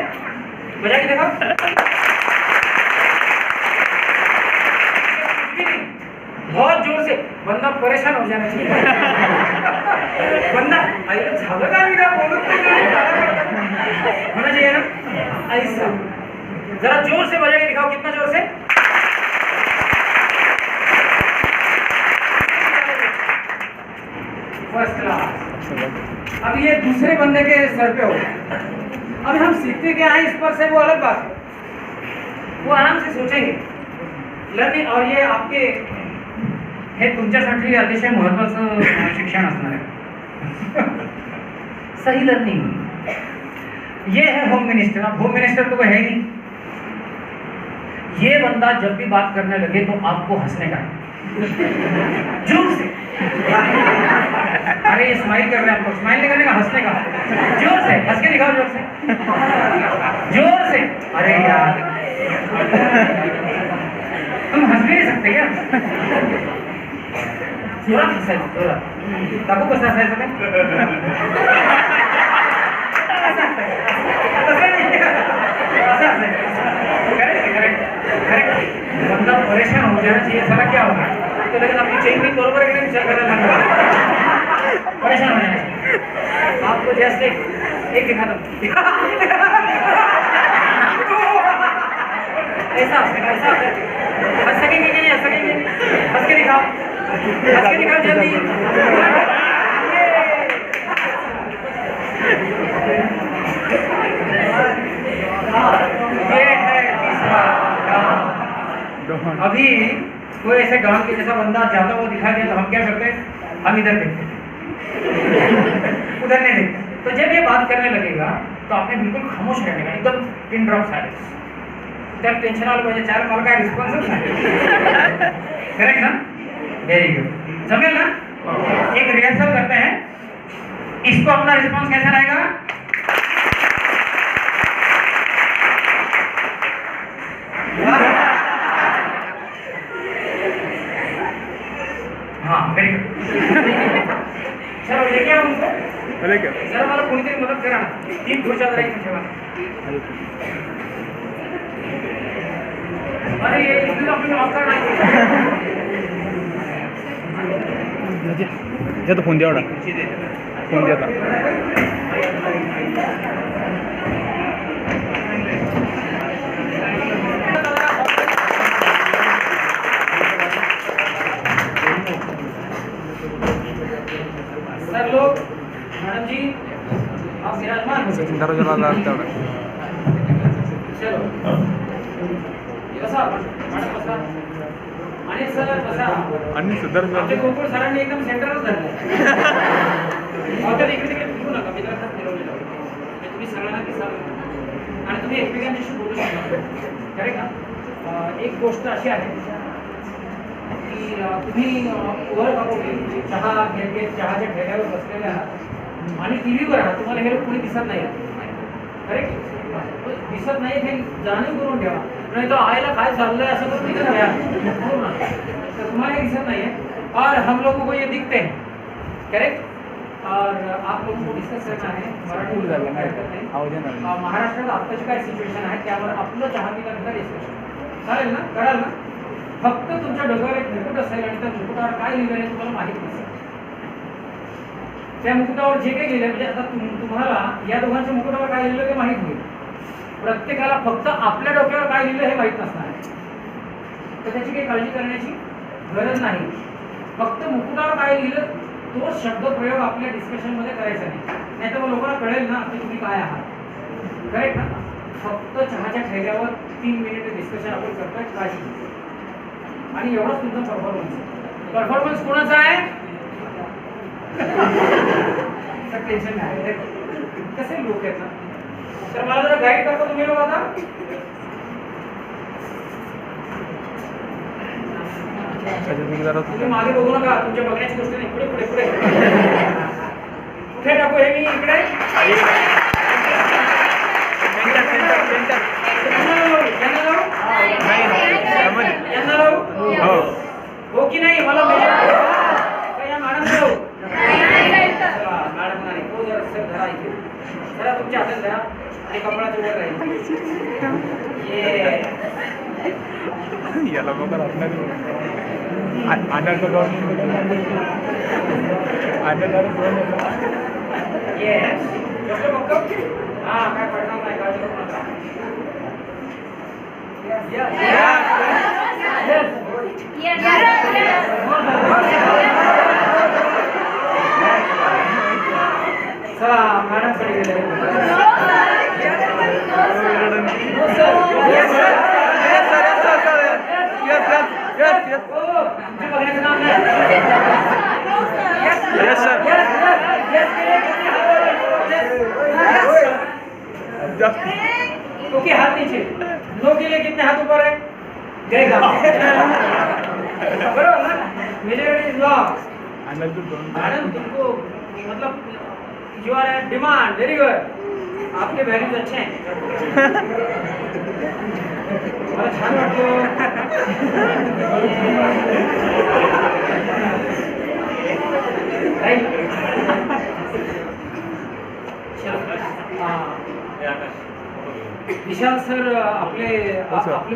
बजाइए देखो बहुत जोर से बंदा परेशान हो जाना चाहिए बंदा होना चाहिए ना ऐसा जरा जोर से बजा के दिखाओ कितना जोर से फर्स्ट क्लास अब ये दूसरे बंदे के सर पे हो अब हम सीखते क्या है इस पर से वो अलग बात है वो आराम से सोचेंगे लर्निंग और ये आपके हे तुमच्यासाठी अतिशय महत्त्वाचं शिक्षण असणार आहे सही लर्निंग ये है होम मिनिस्टर अब होम मिनिस्टर तो है ही नहीं ये बंदा जब भी बात करने लगे तो आपको हंसने का जोर से अरे ये स्माइल कर रहे हैं आपको स्माइल नहीं करने का हंसने का जोर से हंस के दिखाओ जोर से अरे यार तुम हंस भी नहीं सकते क्या जोरात हसायचं जोरात टाकू कसं हसायचं बंदा परेशान हो जाना चाहिए सारा क्या होगा तो लेकिन अपनी चेन भी बरोबर एकदम विचार करना लगेगा परेशान हो जाना चाहिए आपको जैसे एक दिखा दो ऐसा हंस सकेंगे कि नहीं हंस सकेंगे हंस के दिखाओ जल्दी ये है तीसरा काम अभी कोई ऐसे गांव के जैसा बंदा जाता हुआ दिखाई दिया तो हम क्या करते हैं, हम इधर देखते उधर नहीं देखते। तो जब ये बात करने लगेगा तो आपने बिल्कुल खामोश रहने का, एकदम पिन ड्रॉप साइलेंस। जब टेंशन वाला पाहिजे चार मला काय रिस्पॉन्सच नाही, करेक्ट ना? वेरी गुड, जमेल ना? एक रिहर्सल करते हैं, इसको अपना रिस्पॉन्स कैसा रहेगा? हाँ वेरी गुड। चलो लेके आओ उनको, जरा मला कोणीतरी मदत करा ना, 3 खुर्च्या जरा इथे ठेवा। अरे ये इथून आपण ऑफ करणार तो फोन द्या फोन द्या सर लोग, मैडम जी आप विराजमान हो। दरवाजा चलो बसा मॅडम बसा, आणि सर बसा। आणि सुधार आपले गोकुळ सरांनी एकदम सेंटरच धरलं। इकडे तिकडे फिरू नका, मी जरा फिरवले जाऊ, तुम्ही सगळ्यांना दिसाल आणि तुम्ही एकमेकांशी बोलू शकता, करेक्ट ना? एक गोष्ट अशी आहे की तुम्ही वर बघोगे चहा घेत चहाच्या ठेल्यावर बसलेले आहात आणि टीव्हीवर आहात, तुम्हाला हे लोक कोणी दिसत नाही, करेक्ट? दिसत नाही हे जाणीव करून ठेवा, नहीं तो आयला काय चाललंय असं करून दिसत घ्या, तर तुम्हाला हे दिसत नाहीये और हम लोगों को ये दिखते हैं, करेक्ट? और आप लोगों को डिस्कस करना है मराठी महाराष्ट्रात आत्ताची काय सिच्युएशन आहे त्यावर आपलं चहा पिण्याकरता डिस्कशन चालेल ना? कराल ना? फक्त तुमच्या डोक्यावर एक मुकुट असेल आणि त्या मुकुटावर काय लिहिलं आहे तुम्हाला माहित नसेल, त्या मुकुटावर जे काही लिहिलं म्हणजे आता तुम्हाला या दोघांच्या मुकुटावर काय लिहिलं ते माहित होईल, प्रत्येकाला फक्त आपल्या डोक्यावर काय लिहिलं हे माहित नसणार, तर त्याची काही काळजी करण्याची गरज नाही, फक्त मुकुटावर काय लिहिलं तो शब्द प्रयोग आपल्या डिस्कशन मध्ये करायचा नाही तर मग लोकांना कळेल ना की तुम्ही काय आहात, करेक्ट ना? फक्त चहाच्या ठेल्यावर 3 मिनिट डिस्कशन आपण करतोय, काळजी आणि एवढाच तुमचा परफॉर्मन्स कोणाचा आहे? टेन्शन नाही, कसे लोक आहेत ना, तर मला जरा गाईड करता तुम्ही लोक आता? तुम्ही मागे बघू नका, तुमच्या बघण्याची गोष्ट नाही, पुढे पुढे पुढे कुठे टाकू हे मी इकडे हो की नाही? मला मॅडम नाही हो, जरा सर धरा इथे, जरा तुमच्या हातात धरा आणि कपडाच्या वर राहील याला बघा आनंद येस बघतो हां काय पडणार नाही, काळजी करू नका। चला मॅडम कडे गेले, बघण्याचं काम नाही, ओके हाथ नीचे, नो के लिए कितने हाथ ऊपर है, गए काम बरोबर ना? मेजरमेंट इज लॉन्ग, मैडम तुमको मतलब you are at demand, very good, आपके वैल्यूज अच्छे हैं, मला छान वाटतो। राईट विशाल सर आपले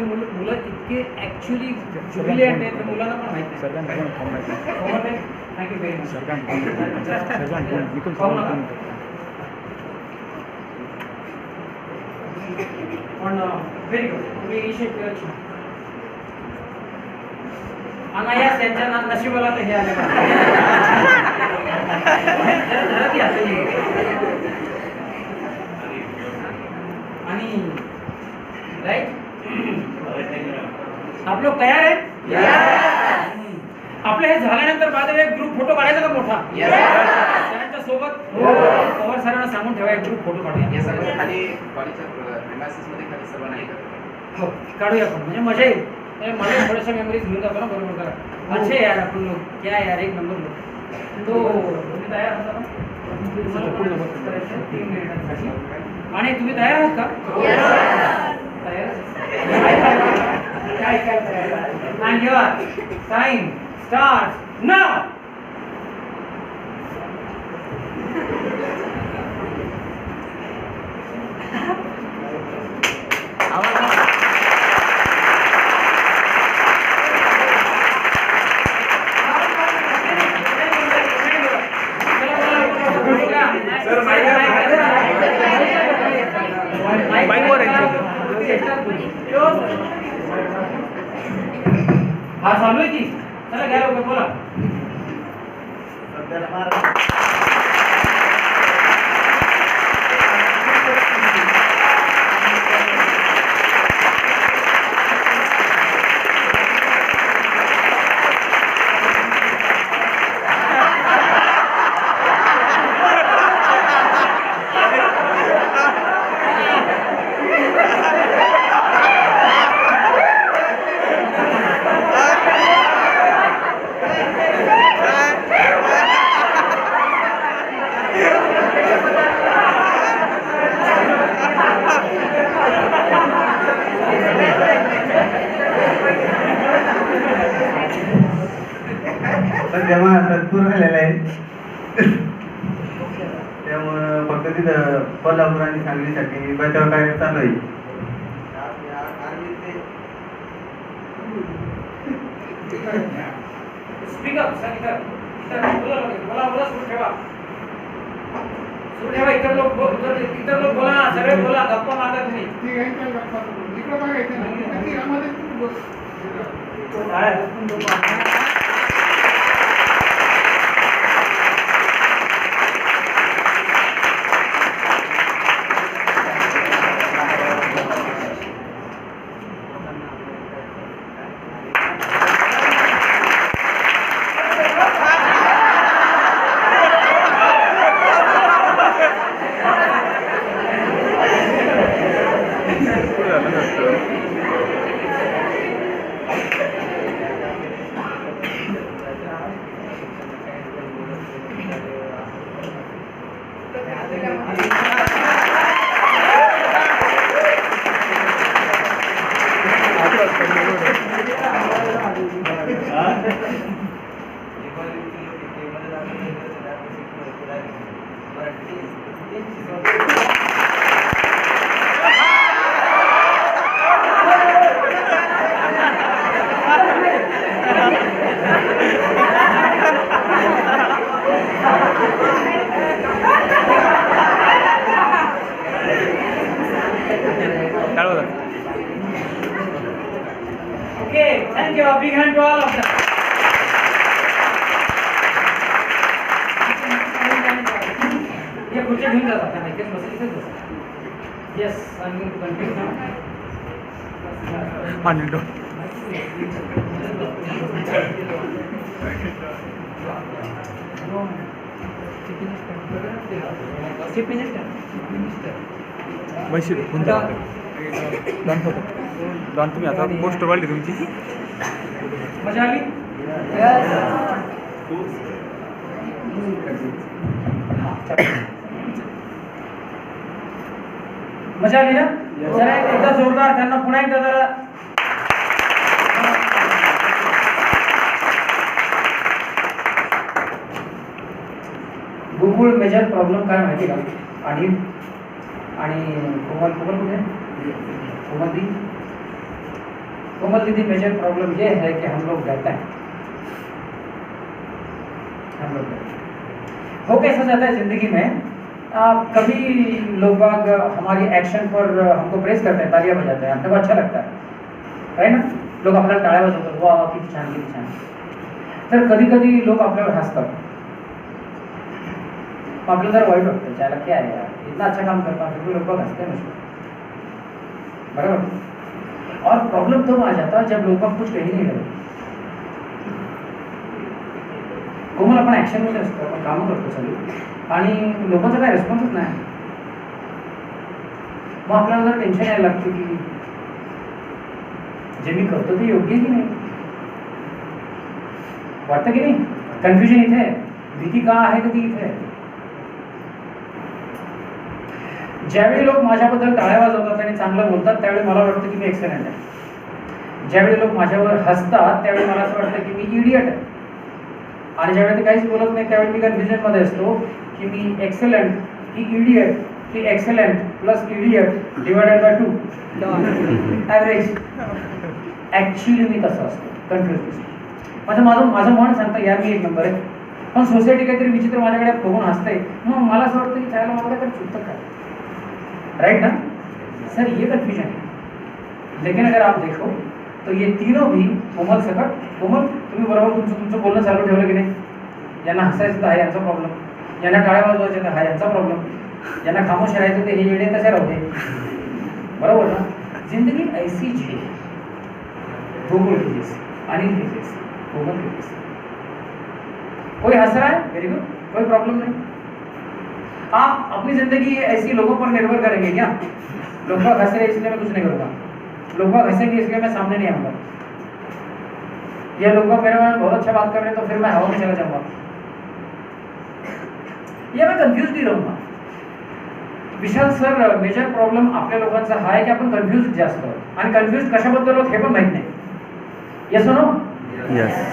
मुलं इतके ऍक्च्युली ब्रिलियंट आहेत, मुलांना पण माहिती आहे। Thank you very much. पण व्हेरी गुड, तुम्ही इनिशिएट केलं छान। अनायास त्यांच्या नशिबाला तर हे आले आणि राईट आप लोग तयार आहे? आपलं हे झाल्यानंतर बाद एक ग्रुप फोटो काढायचा का मोठा? त्यांच्या सोबत पवार सरांना सांगून ठेवा एक ग्रुप फोटो काढूया. हे सगळं खाली कॉलेजच्या प्रिमायसेस मध्ये खाली सर्व नाही करत. हो काढूया आपण, म्हणजे मजा येईल. मला थोड्याशा मेमरीज घेऊन जातो ना बरोबर करा. अच्छे यार आपण लोग, क्या यार एक नंबर लोग. तो तुम्ही तयार आहात ना? तीन मिनिटांसाठी. आणि तुम्ही तयार आहात का? काय काय तयार? आणि टाइम स्टार्ट नाउ. हा चालू आहे की चला घ्या लवकर बोला. जेव्हा सत्पूर झालेला आहे त्यामुळं फक्त तिथं कोल्हापूर आणि सांगलीसाठी बचाव कार्य चालू आहे. स्पीकर सांगितलं बोला बोला सुरू ठेवा. सुरू ठेवा. इतर लोक बोला, सगळे बोला, गप्पा मारता तुम्ही. Okay, thank you. A big hand to all of them. ये खुर्ची घेऊन जातात त्यांना इथेच बस इथेच बस. Yes, I'm going to continue now. वैशिष्ट्य कोणत्या दान तुम्ही आता पोस्टर वाढली तुमची. मजा आली? मजा आली ना? जरा एकदा जोरदार त्यांना पुन्हा एकदा जरा. गुगल मेजर प्रॉब्लेम काय माहिती का? आणि कोमल कुठे? कोमल दीदी मेजर प्रॉब्लम ये है कि हम लोग डरते हैं. वो कैसा जाता है जिंदगी में, कभी लोग बाग हमारी एक्शन पर हमको प्रेस करते हैं, तालियां बजाते हैं, हमको अच्छा लगता है राइट ना. लोग आपल्याला टाळ्या वाजवतात, वा किती छान किती छान. तर कधी कधी लोक आपल्यावर हसतात, आपल्याला जरा वाईट वाटतं, त्याला क्या आहे यार, इतना अच्छा काम करता फिर भी लोग हंसते हैं मुझको. बरोबर. और प्रॉब्लेम तब आ जाता जब लोक कुछ काही नाही करत. कोमल आपण ॲक्शनमध्ये असतो, आपण कामं करतो सगळी आणि लोकांचा काय रिस्पॉन्सच नाही. मग आपल्याला जर टेन्शन यायला लागतं की जे मी करतो ते योग्य की नाही, वाटतं की नाही. कन्फ्युजन इथे आहे. भीती का आहे तर ती इथे आहे. ज्यावेळी लोक माझ्याबद्दल टाळ्या वाजवतात आणि चांगलं बोलतात त्यावेळी मला वाटतं की मी एक्सलेंट आहे. ज्यावेळी लोक माझ्यावर हसतात त्यावेळी मला असं वाटतं की मी इडियट आहे. आणि ज्यावेळी ते काहीच बोलत नाही त्यावेळी मी कन्फ्युजनमध्ये असतो की मी एक्सेलंट की इडियट की excellent plus idiot divided by 2 average. Actually मी तसं असतो, कन्फ्युज असतो. माझं मन सांगतं यार मी एक नंबर आहे, पण सोसायटी काहीतरी विचित्र माझ्याकडे बघून हसते. मग मला असं वाटतं की त्याला मला काय चुकतं काय. राइट ना सर, ये कन्फ्यूजन है. लेकिन अगर आप देखो तो ये तीनों भी कोमल सकट. कोमल तुम्ही बरोबर तुमचं बोलणं चालू ठेवलं की नाही. यांना हसायचं तर हा यांचा प्रॉब्लेम, यांना टाळ्या वाजवायच्या तर हा यांचा प्रॉब्लेम, यांना खामोश राहायचं ते हे येडे तसे राहू दे. बरोबर ना. जिंदगी ऐसी जी गोकुल की जैसी, अनिल की जैसी, कोमल की जैसी. कोई हंस रहा है, वेरी गुड, कोई प्रॉब्लम नहीं. आप अपनी जिंदगी ऐसी लोगों पर निर्भर करेंगे क्या. लोग हंस रहे इसलिए मैं कुछ नहीं करूँगा, लोग हंसेंगे इसलिए मैं सामने नहीं आऊँगा, या लोग मेरे बारे में बहुत अच्छा बात कर रहे हैं तो फिर मैं हवा में चला जाऊँगा, या मैं कन्फ्यूज ही रहूँगा. विशाल सर, मेजर प्रॉब्लेम आपल्या लोकांचा हा आहे की आपण कन्फ्यूज जास्त आहोत आणि कन्फ्यूज कशाबद्दल होत हे पण माहीत नाही. Yes no.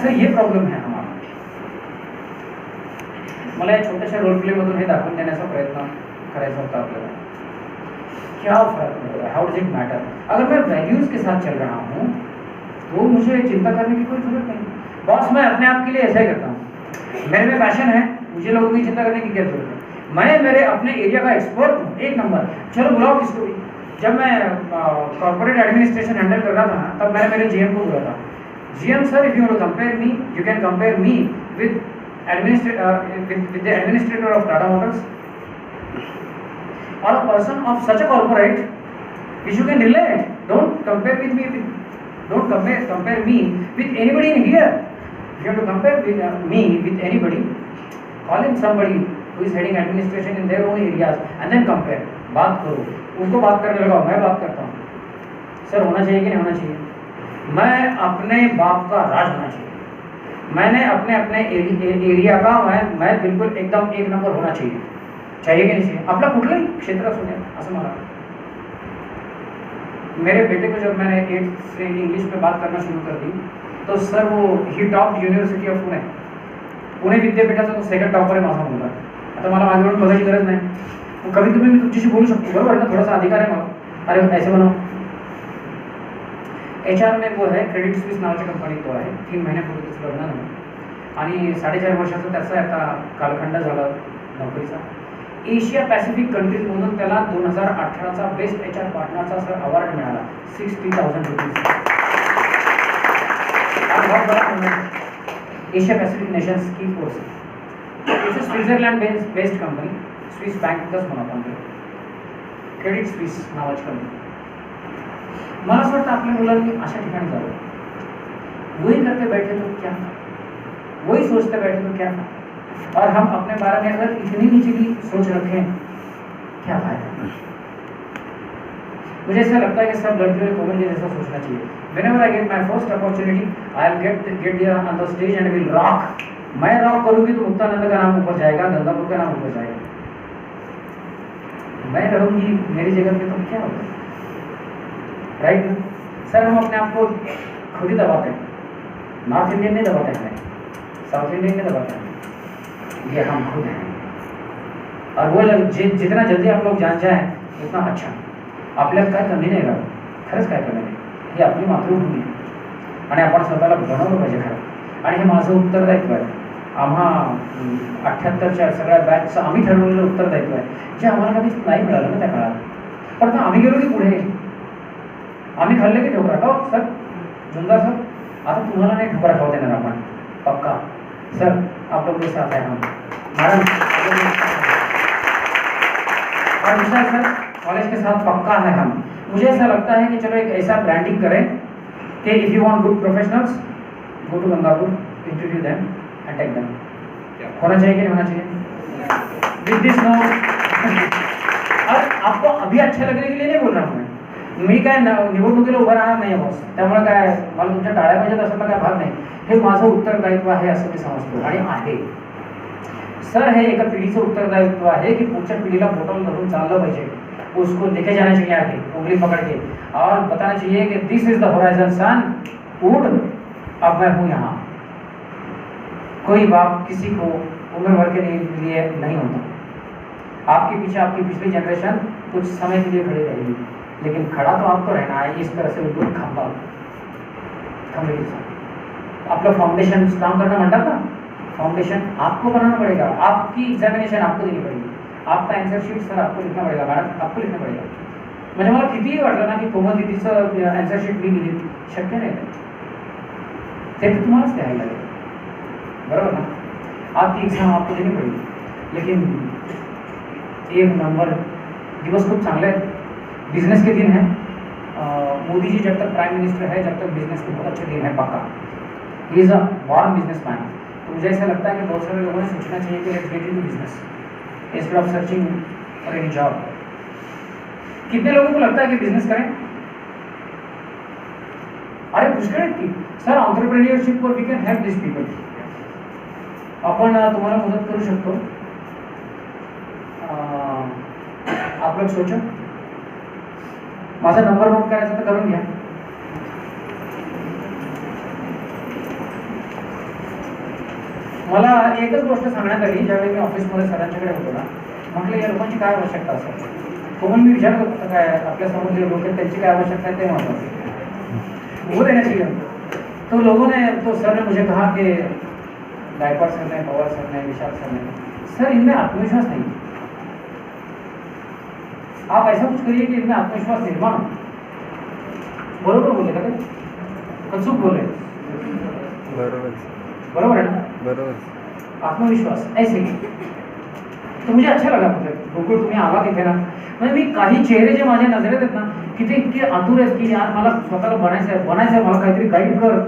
सर ये प्रॉब्लेम है हमारा. मला या छोट्याशा रोल प्ले मधून हे दाखवून देण्याचा प्रयत्न करायचा होता आपल्याला. क्या फर्क पड़ता है, हाउ डज इट मैटर. अगर मैं वैल्यूज के साथ चल रहा हूँ तो मुझे चिंता करने की कोई जरूरत नहीं. बॉस मैं अपने आप के लिए ऐसा ही करता हूँ, मेरे में पैशन है, मुझे लोगों की चिंता करने की क्या जरूरत है. मैं मेरे अपने एरिया का एक्सपर्ट हूँ, एक नंबर. चलो बुलाओ किसको भी. जब मैं कॉर्पोरेट एडमिनिस्ट्रेशन हैंडल कर रहा था ना तब मैंने मेरे जीएम को बोला था, GM sir if you want to compare me you can compare me with with the administrator of Tata Motors or a person of such a corporate which you can relate. Don't compare me with anybody in here. If you have to compare me with anybody, call in somebody who is heading administration in their own areas and then compare. बात करो, उनको बात करने लगाओ, मैं बात करता हूँ. सर होना चाहिए कि नहीं होना चाहिए. मैं अपने बाप का राज होना चाहिए. मैंने अपने एरिया का मैं बिल्कुल एकदम एक नंबर होना चाहिए. चाहिए की नाही चाहिए. आपला कुठलंही क्षेत्र असू द्या असं मला. मेरे बेटे को जब मैंने 8th से इंग्लिश में बात करना शुरू कर दी तो सर वो ही टॉप यूनिव्हर्सिटी ऑफ पुणे विद्यापीठाचा तो सेकंड टॉपर आहे माझा मुलगा. आता मला मागे वळून बघायची गरज नाही. कमीत कमी मी तुमच्याशी बोलू शकतो, बरोबर ना. थोडासा अधिकार आहे मला. अरे ऐसे बनव. HR में वो है क्रेडिट स्विस नावाची कंपनी तो आहे. 3 महिन्यापूर्वी त्याचं लग्न झालं आणि 4.5 वर्षाचा त्याचा आता कालखंड झाला नोकरीचा. एशिया पॅसिफिक कंट्रीजमधून त्याला 2018चा बेस्ट HR पार्टनरचा सर अवॉर्ड मिळाला. 60,000 रुपीज. बहुत बड़ा एशिया पैसिफिक नेशंस की force. It's Switzerland based company. Swiss बँकच म्हणा कंपनी, क्रेडिट स्विस नावाची कंपनी. मला असं वाटतं आपल्या मुलांनी अशा ठिकाणी जावं. वही करके बैठे तो क्या, वही सोचते बैठे तो क्या. और हम अपने बारे में अगर इतनी निचली सोच रखें क्या फायदा. मुझे ऐसा लगता है कि सब लड़कियों ने कोमल जी जैसा सोचना चाहिए. Whenever I get my first opportunity, I'll get there on the stage and will rock. मैं रॉक करूंगी तो मुक्तानंद का नाम ऊपर जाएगा, गंगापुर का नाम ऊपर जाएगा. मैं रहूंगी मेरी जगह पे तो क्या होगा. राइट ना सर. हम अपने आप को खुद ही दबाते हैं. नॉर्थ इंडियन नहीं दबाते हैं, साउथ इंडियन नहीं दबाते हैं, ये हम खुद हैं. और वो जितना जल्दी आप लोग जान जाए उतना अच्छा. आपल्याला काय कमी नाही राहत, खरंच काय कमी नाही. ही आपली मातृभूमी आहे आणि आपण स्वतःला बनवलं पाहिजे खरं. आणि हे माझं उत्तरदायित्व आहे. आम्हा 78च्या सगळ्या बॅचचं आम्ही ठरवलेलं उत्तरदायित्व आहे जे आम्हाला कधीच नाही मिळालं ना त्या काळात. पण आता आम्ही गेलो की पुढे आम्ही खाल्ले की ठोकरा खाऊ. सर जुंदा सर आता तुम्हाला नाही ठोकरा खाऊ देणार आपण पक्का. सर आप लोग के साथ है हम. मॅडम और विशाल सर कॉलेज के साथ पक्का है हम। मुझे ऐसा लगता है कि चलो एक ऐसा ब्रांडिंग करें कि if you want good professionals go to Gangapur, interview them and take them. होना चाहिए कि नहीं होना चाहिए? विद दिस नो और आपको अभी अच्छे लगने के लिए नाही बोलणार मी काय निवडणुकीला उभं राहणार नाही बॉस, त्यामुळे काय मला तुमच्या टाळ्या पाहिजेत अशातला काय भाग नाही। हे माझं उत्तरदायित्व आहे असं मी समजतो आणि आहे सर। हे एका पिढीचं उत्तरदायित्व आहे की पुढच्या पिढीला बोटल धरून चाललं पाहिजे, उसको लेके जाना चाहिए आगे उंगली पकड़ के और बताना चाहिए कि दिस इज द होराइजन सन, उठ अब मैं हूँ यहाँ। कोई बाप किसी को उम्र भर के लिए नहीं होता। आपके पीछे आपकी पिछली जनरेशन कुछ समय के लिए खड़ी रहेगी, लेकिन खड़ा तो आपको रहना है इस तरह से बिल्कुल खंबे के साथ। आपलं फाउंडेशन काम करणं म्हणतात ना, फाउंडेशन आपको बनाना पड़ेगा। आपकी एग्जामिनेशन आपको देनी पड़ेगी, आपका आंसर शीट सर आपको लिखना पड़ेगा, मैडम आपको लिखना पड़ेगा। म्हणजे मला कितीही वाटलं ना की कोमल दीदीचं आन्सर शीट मी लिहिली, शक्य नाही ते तर तुम्हालाच द्यायला लागेल, बरोबर ना। आपकी एग्जाम आपको देनी पड़ेगी, लेकिन एक नंबर दिवस खूप चांगले आहेत, बिजनेस के दिन है। मोदी जी जब तक प्राइम मिनिस्टर है, जब तक बिजनेस के बहुत अच्छे दिन है पक्का। He is a born businessman. तो मुझे ऐसा लगता है कि बहुत सारे लोगों ने सोचना चाहिए कि let's get into business instead of searching for any job. कितने लोगों को लगता है कि बिजनेस करें? अरे पुष्कळ आहेत की सर, एंटरप्रेन्योरशिप वर we can help this people. आपण तुम्हाला मदत करू शकतो। आप लोग सोचो, माझा नंबर नोट करायचा तर करून घ्या। मला एकच गोष्ट सांगण्यात आली ज्यावेळी मी ऑफिसमध्ये सरांच्याकडे होतो ना, म्हटलं या लोकांची काय आवश्यकता असेल। कोमल मी विचारलं होतं काय आपल्यासमोर जे लोक आहेत त्यांची काय आवश्यकता है, ते महत्वाचं वो देना चाहिए। तो लोगों ने, तो सर ने मुझे कहा कि गायकवाड़ सर ने, पवार सर ने, विशाल सर ने, सर इनमें आत्मविश्वास नहीं। आप ऐसा कुछ करिए कि इनमें आत्मविश्वास निर्माण हो। बरोबर बोले का ते? कचूक बोले? बरोबर है ना? बरोबर। आत्मविश्वास ऐसे ही। तो मुझे अच्छा लगा, मुझे गोकुळ तुम्ही आला तिथे ना, म्हणजे मी काही चेहरे जे माझ्या नजरेत आहेत ना की ते इतके आतुर आहेत की यार मला स्वतःला बनायचं आहे, मला काहीतरी गाइड कर,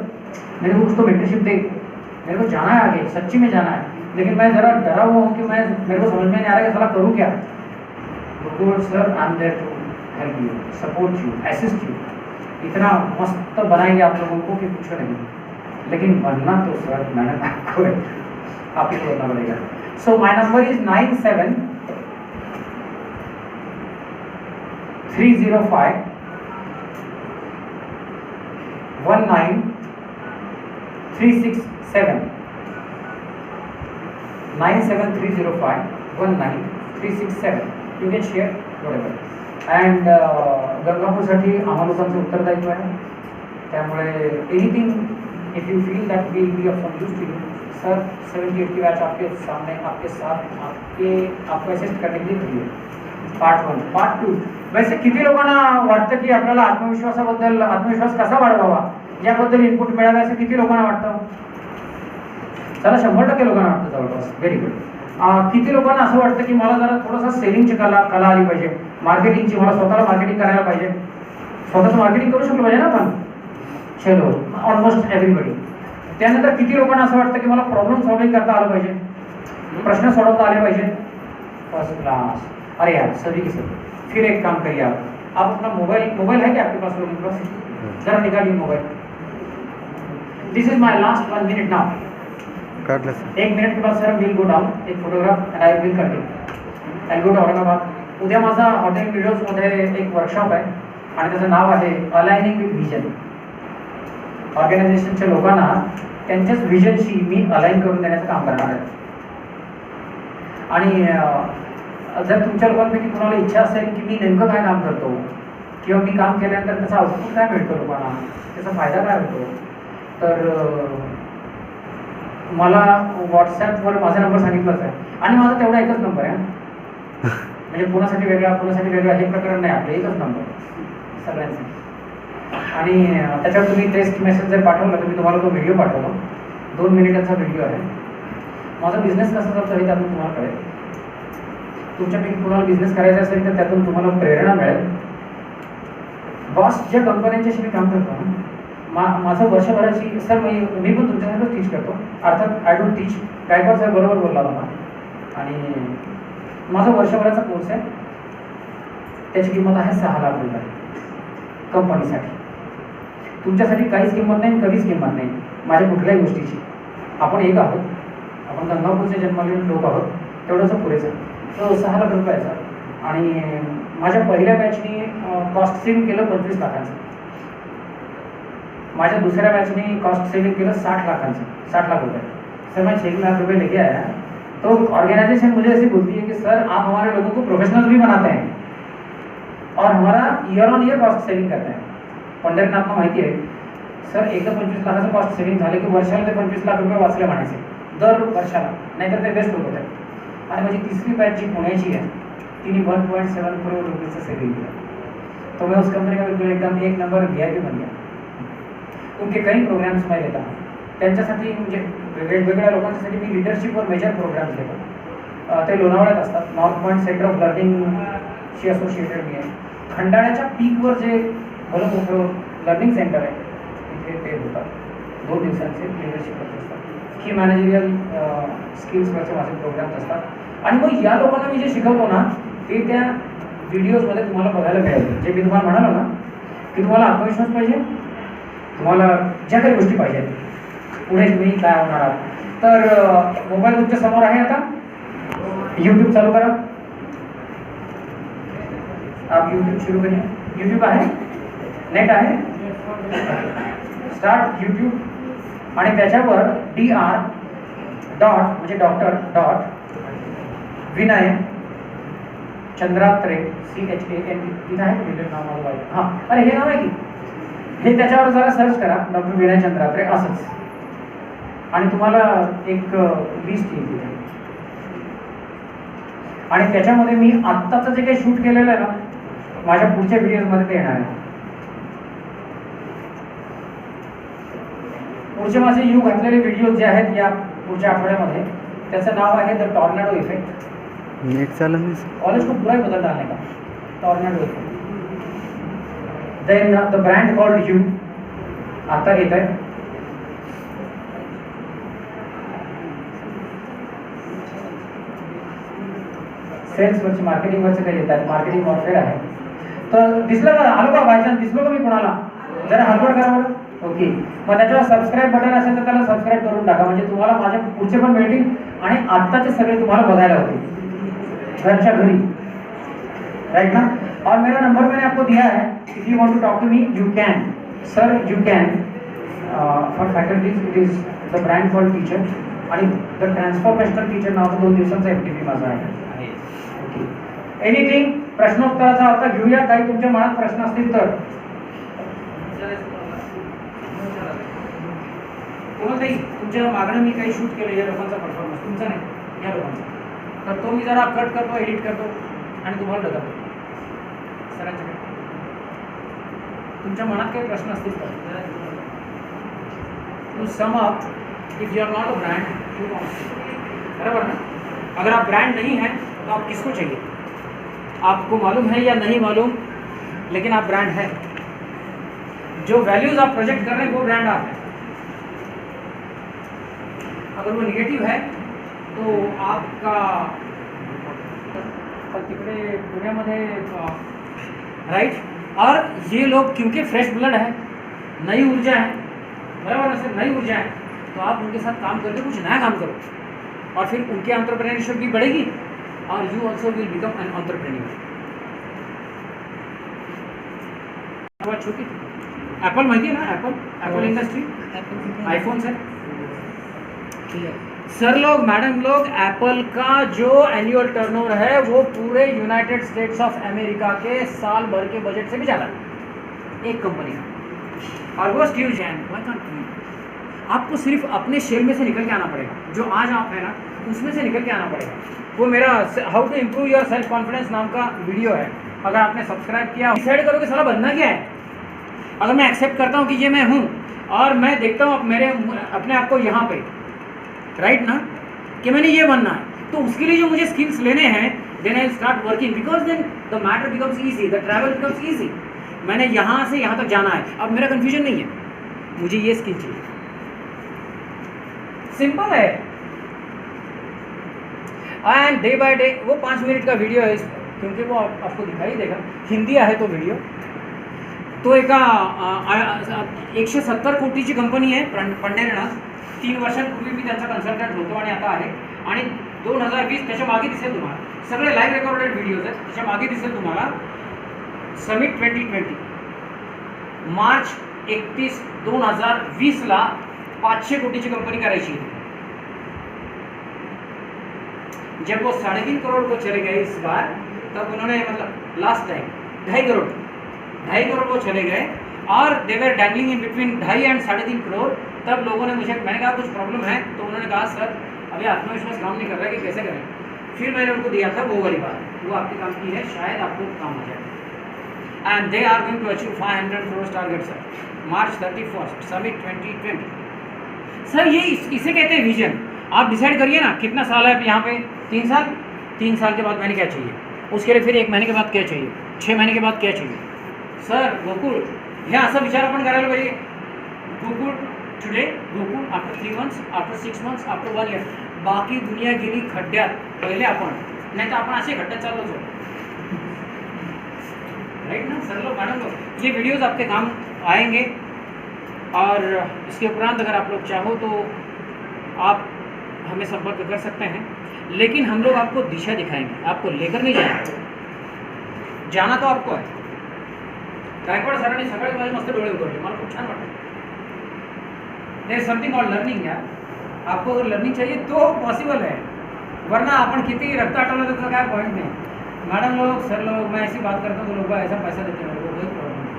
मेरे को कुछ तो मेंटरशिप दे, मेरे को जाना है आगे, सच्ची में जाना है। लेकिन मैं जरा डरा हुआ हूँ कि मेरे को समझ में नहीं आ रहा कि साला करूँ क्या। Gokul sir, I am there to help you, support you, assist you. इतना मस्त बनाएंगे आप लोगों को कि कुछ नहीं, लेकिन बनना तो सर मेहनत आपको है, आप ही को करना पड़ेगा। So my number is 97 305 19 367 97305 19 367। You can share whatever. And गंगापूरसाठी आम्हा लोकांचं उत्तरदायित्व आहे, त्यामुळे anything if you feel that will be of some use to you, sir 70-80 batch आपके सामने, आपके साथ, आपको असिस्ट करने के लिए खड़ी है। Part 1, part 2। वैसे किती लोकांना वाटतं की आपल्याला आत्मविश्वास कसा वाढवावा याबद्दल इनपुट मिळावे असं किती लोकांना वाटतं? चला 100% लोकांना वाटतं जवळपास, व्हेरी गुड। किती लोकांना असं वाटतं की मला जरा थोडासा सेलिंगची कला आली पाहिजे, मार्केटिंगची, मला स्वतःला मार्केटिंग करायला पाहिजे, स्वतःचं मार्केटिंग करू शकलो पाहिजे ना आपण? चलो ऑलमोस्ट एव्हरीबडी। त्यानंतर किती लोकांना असं वाटतं की मला प्रॉब्लेम सॉल्विंग करता आलं पाहिजे, प्रश्न सोडवता आले पाहिजे? First class. अरे यार सभी के सभी। फिर एक काम करिए, आप अपना मोबाइल है क्या आपके पास? लोगों के पास जरा निकालिए mobile. This is my last 1 minute now. काढलं सर। 1 मिनिट के बाद सर विल गो डाउन, एक photograph and I will continue. I go to Aurangabad. उद्या माझा हॉटेल व्हिडिओजमध्ये एक वर्कशॉप आहे आणि त्याचं नाव आहे अलाइनिंग विथ व्हिजन। ऑर्गनायझेशनच्या लोकांना त्यांच्याच व्हिजनशी मी अलाइन करून देण्याचं काम करणार आहे। आणि जर तुमच्या लोकांपैकी कुणाला इच्छा असेल की मी नेमकं काय काम करतो किंवा मी काम केल्यानंतर त्याचा आउटपुट काय मिळतो, लोकांना त्याचा फायदा काय होतो, तर मला व्हॉट्सॲपवर माझा नंबर सांगितलाच आहे आणि माझा तेवढा एकच नंबर आहे, म्हणजे कोणासाठी वेगळा हे प्रकरण नाही, आपलं एकच नंबर सगळ्यांसाठी। आणि त्याच्यावर तुम्ही टेस्ट मेसेज जर पाठवला तर मी तुम्हाला तो व्हिडिओ पाठवतो, 2 मिनिटाचा व्हिडिओ आहे। माझा बिझनेस कसा चालतो हे त्यातून तुम्हाला कळेल। तुमच्यापैकी कुणाला बिझनेस करायचा असेल तर त्यातून तुम्हाला प्रेरणा मिळेल. बॉस ज्या कंपन्यांच्याशी मी काम करतो ना, माझं वर्षभराची सर मी पण तुमच्यासारखंच टीच करतो. अर्थात I don't teach. Gaikwad sir बरोबर बोलला होता. आणि माझा वर्षभराचा कोर्स आहे, त्याची किंमत आहे 6 लाख रुपये कंपनीसाठी. तुमच्यासाठी काहीच किंमत नाही, कधीच किंमत नाही माझ्या कुठल्याही गोष्टीची. आपण एक आहोत, आपण गंगापूरचे जन्मलेले लोक आहोत, तेवढंच पुरेचं. तो 6 लाख रुपयाचा. आणि माझ्या पहिल्या बॅचनी कॉस्ट सेव्हिंग केलं 25 लाखांचं. माझ्या दुसऱ्या बॅचनी कॉस्ट सेव्हिंग केलं 60 लाखांचं, 60 लाख रुपये. सर मैं 6 लाख रुपये लेके आया. तो ऑर्गेनाइजेशन मुझे ऐसी बोलती है कि सर आप हमारे लोगों को प्रोफेशनल भी बनाते हैं और हमारा year on year cost saving करते हैं. पंढरीनाथना माहिती आहे सर, एकदा 25 लाखाचं कॉस्ट सेव्हिंग झालं की वर्षाला ते 25 लाख रुपये वाचले म्हणायचे दर वर्षाला, नाहीतर ते वेस्ट होत होते. आणि माझी तिसरी बॅच जी पुण्याची आहे तिने 1.7 करोड रुपयेचं सेविंग किया. तो मैं उस कंपनी का बिल्कुल एकदम एक नंबर VIP बन गया. उनके कई प्रोग्राम्स मैं लेता हूँ. त्यांच्यासाठी म्हणजे वेगवेगळ्या लोकांसाठी मी लीडरशिपवर मेजर प्रोग्राम्स घेतो. ते लोणावळ्यात असतात. नॉर्थ पॉईंट सेंटर ऑफ लर्निंगशी असोसिएटेड मी आहे. खंडाळ्याच्या पीकवर जे भलं मोठं लर्निंग सेंटर आहे तिथे ते होतात. 2 दिवसांचे लीडरशिप असतात. की मॅनेजरियल स्किल्सवरचे माझे प्रोग्राम्स असतात. आणि मग या लोकांना मी जे शिकवतो ना ते त्या व्हिडिओजमध्ये तुम्हाला बघायला मिळेल. जे मी तुम्हाला म्हणालो ना की तुम्हाला आत्मविश्वास पाहिजे, तुम्हाला ज्या काही गोष्टी पाहिजेत, पुढे तुम्ही काय होणार आहात. तर मोबाईल तुमच्या समोर आहे. आता यूट्यूब चालू करा. आप यूट्यूब सुरू करिए. यूट्यूब आहे, नेट आहे, स्टार्ट यूट्यूब. आणि त्याच्यावर DR डॉट म्हणजे डॉक्टर डॉट विनय चंद्रात्रे CHAN इथं आहे लिहिलेलं नाव मला पाहिजे. हां, अरे हे नाव आहे की हे, त्याच्यावर जरा सर्च करा डॉक्टर विनय चंद्रात्रे असंच, आणि तुम्हाला एक लिस्ट येईल तिथे. आणि त्याच्यामध्ये मी आत्ताचं जे काही शूट केलेलं आहे ना माझ्या पुढच्या व्हिडिओजमध्ये ते येणार आहे. पुढचे माझे यू घातलेले व्हिडिओ जे आहेत या पुढच्या आठवड्यामध्ये त्याचं नाव आहे द टॉर्नेडो इफेक्ट. नेट चालत नाही. कॉलेज को पूरा ही बदल डालने का. Tornado effect. Then the brand called you आता येत आहे. सेल्सवरची मार्केटिंगवरचे काही येतात. मार्केटिंग वॉरफेअर आहे. तर दिसलं का? आलो का? बायचान्स दिसलो का मी कोणाला? जरा हातवर करा बरं. ओके. मग त्याच्यावर सबस्क्राईब बटन असेल तर त्याला सबस्क्राईब करून टाका, म्हणजे तुम्हाला माझ्या पुढचे पण मिळतील आणि आत्ताचे सगळे तुम्हाला बघायला होतील घरच्या घरी. राइट ना? और मेरा नंबर मैंने आपको दिया है. If you want to talk to me you can. Sir you can. For faculties it is the brand called teacher. आणि द ट्रान्सफॉर्मेशनल टीचर नावाचा 2 दिवसांचा FTP माझा आहे. ओके. एनिथिंग? प्रश्नोत्तराचा आता घेऊया. काही तुमच्या मनात प्रश्न असतील तर कोणा काही तुमच्या मागणं मी काही शूट केलं या लोकांचा परफॉर्मन्स तुमचा नाही या लोकांचा, तर तो मी जरा कट करतो, एडिट करतो आणि तुम्हाला दाखवतो सरांच्याकडे. तुमच्या मनात काही प्रश्न असतील तर to sum up, if you are not a brand you want, बराबर ना? अगर आप ब्रांड नहीं है तो आप किसको चाहिए? आपको मालूम है या नहीं मालूम, लेकिन आप ब्रांड है. जो वैल्यूज आप प्रोजेक्ट कर रहे हैं वो ब्रांड आप है. अगर वो निगेटिव है तो आपका तिकडे पुण्यामध्ये राइट. और ये लोग क्योंकि फ्रेश ब्लड है, नई ऊर्जा है, बराबर ना सर? नई ऊर्जा है तो आप उनके साथ काम करके कुछ नया काम करो और फिर उनके एंटरप्रेन्योरशिप भी बढ़ेगी और you also will become an entrepreneur. बात छोटी. एप्पल माहिती है ना? एप्पल इंडस्ट्री आईफोन से सर लोग मैडम लोग एप्पल का जो एनुअल टर्नओवर है वो पूरे यूनाइटेड स्टेट्स ऑफ अमेरिका के साल भर के बजट से भी ज़्यादा है एक कंपनी का. और वो स्टीव जैन. आपको सिर्फ अपने शेल में से निकल के आना पड़ेगा. जो आज आप है ना उसमें से निकल के आना पड़ेगा. वो मेरा how to improve your self confidence नाम का वीडियो है. अगर आपने सब्सक्राइब किया, डिसाइड करो कि साला बनना क्या है. अगर मैं एक्सेप्ट करता हूँ कि ये मैं हूँ और मैं देखता हूँ मेरे अपने आप को यहाँ पे राइट ना कि मैंने ये बनना है, तो उसके लिए जो मुझे स्किल्स लेने हैं then I start working because then the matter becomes easy, the travel becomes easy. मैंने यहाँ से यहाँ तक जाना है, अब मेरा कंफ्यूजन नहीं है, मुझे ये स्किल चाहिए, सिंपल है। एंड डे बाय डे वो 5 मिनट का वीडियो है, क्योंकि वो आपको दिखाई देगा, हिंदी आहे तो व्हिडिओ। तो एका 170 कोटीची कंपनी आहे पंढरीनाथ, 3 वर्षांपूर्वी मी त्यांचा कन्सल्टंट होतो आणि आता आहे, आणि 2020 त्याच्या मागे दिसेल तुम्हाला, सगळे लाईव्ह रेकॉर्डेड व्हिडिओज आहेत, त्याच्या मागे दिसेल तुम्हाला समिट 2020 मार्च 31, 2020ला 500 कोटीची कंपनी करायची थी। जब वो 3.5 करोड़ को चले गए इस बार, तब उन्होंने मतलब लास्ट टाइम 2.5 करोड़ को चले गए, और they were dangling in between 2.5 and 3.5 crore. तब लोगों ने मैंने कहा कुछ प्रॉब्लम है, तो उन्होंने कहा सर अभी आत्मविश्वास काम नहीं कर रहा है कि कैसे करें। फिर मैंने उनको दिया था वो वाली बात, वो आपके काम की है, शायद आपको काम हो जाए। And they are going to achieve 500 crore target sir, March 31 summit 2020। Sir ये इसे कहते हैं विजन। आप डिसाइड करिए ना कितना साल है यहाँ पे, 3 साल, 3 साल के बाद मैंने क्या चाहिए, उसके लिए फिर 1 महीने के बाद क्या चाहिए, 6 महीने के बाद क्या चाहिए। सर गोकुळ ह्या असा विचार आपण करायला पाहिजे, Gokul today, Gokul after 3 months, after 6 months, after 1 year. बाकी दुनिया गेली खड्ड्यात, पहिले आपण, नाही तर आपण असे खड्ड्यात चाललोच हो, राइट ना सर लोग, मैडम लोग, ये वीडियोस आपके काम आएंगे। और इसके उपरांत अगर आप लोग चाहो तो आप हमें संपर्क कर सकते हैं, लेकिन हम लोग आपको दिशा दिखाएंगे, आपको लेकर नहीं जाएंगे, जाना तो आपको है। गायकवाड सरांनी सगळे माझे मस्त डोळे उघडले, मला खूप छान वाटलं। There is something called learning यार, आपको अगर लर्निंग चाहिए तो पॉसिबल है, वरना अपन कितनी रक्त हटाना तो क्या पॉइंट नहीं। मैडम लोग, सर लोग, मैं ऐसी बात करता हूँ तो लोग ऐसा पैसा देते हैं, मेरे को कोई प्रॉब्लम नहीं,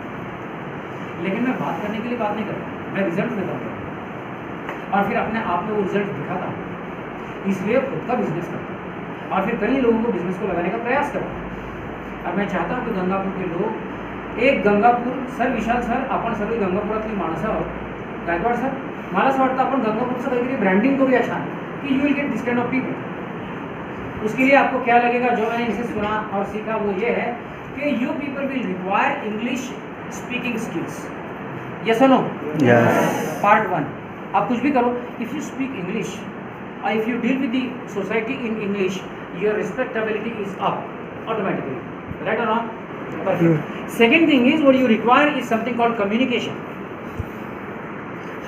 लेकिन मैं बात करने के लिए बात नहीं करता, मैं रिजल्ट देता हूँ और फिर अपने आप में वो रिजल्ट दिखाता हूँ, इसलिए खुद का बिजनेस करता हूँ और फिर कई लोगों को बिजनेस को लगाने का प्रयास करता हूँ। और मैं चाहता हूँ कि गंगापूर के लोग एक गंगापूर, सर विशाल सर आपण सगळी गंगापुरातली माणसं आहोत, गायकवाड सर मला असं वाटतं आपण गंगापूरचं काहीतरी ब्रँडिंग करूया छान, कि you will get this kind of people. उसके लिए आपको क्या लगेगा, जो मैंने इनसे सुना और सीखा वो ये है कि you people will require English speaking skills, yes और नो? यस। पार्ट 1, आप कुछ भी करो, if you speak English or if you deal with the society in English, your respectability is up automatically, right or wrong? Perfect. Second thing is what you require is something called communication.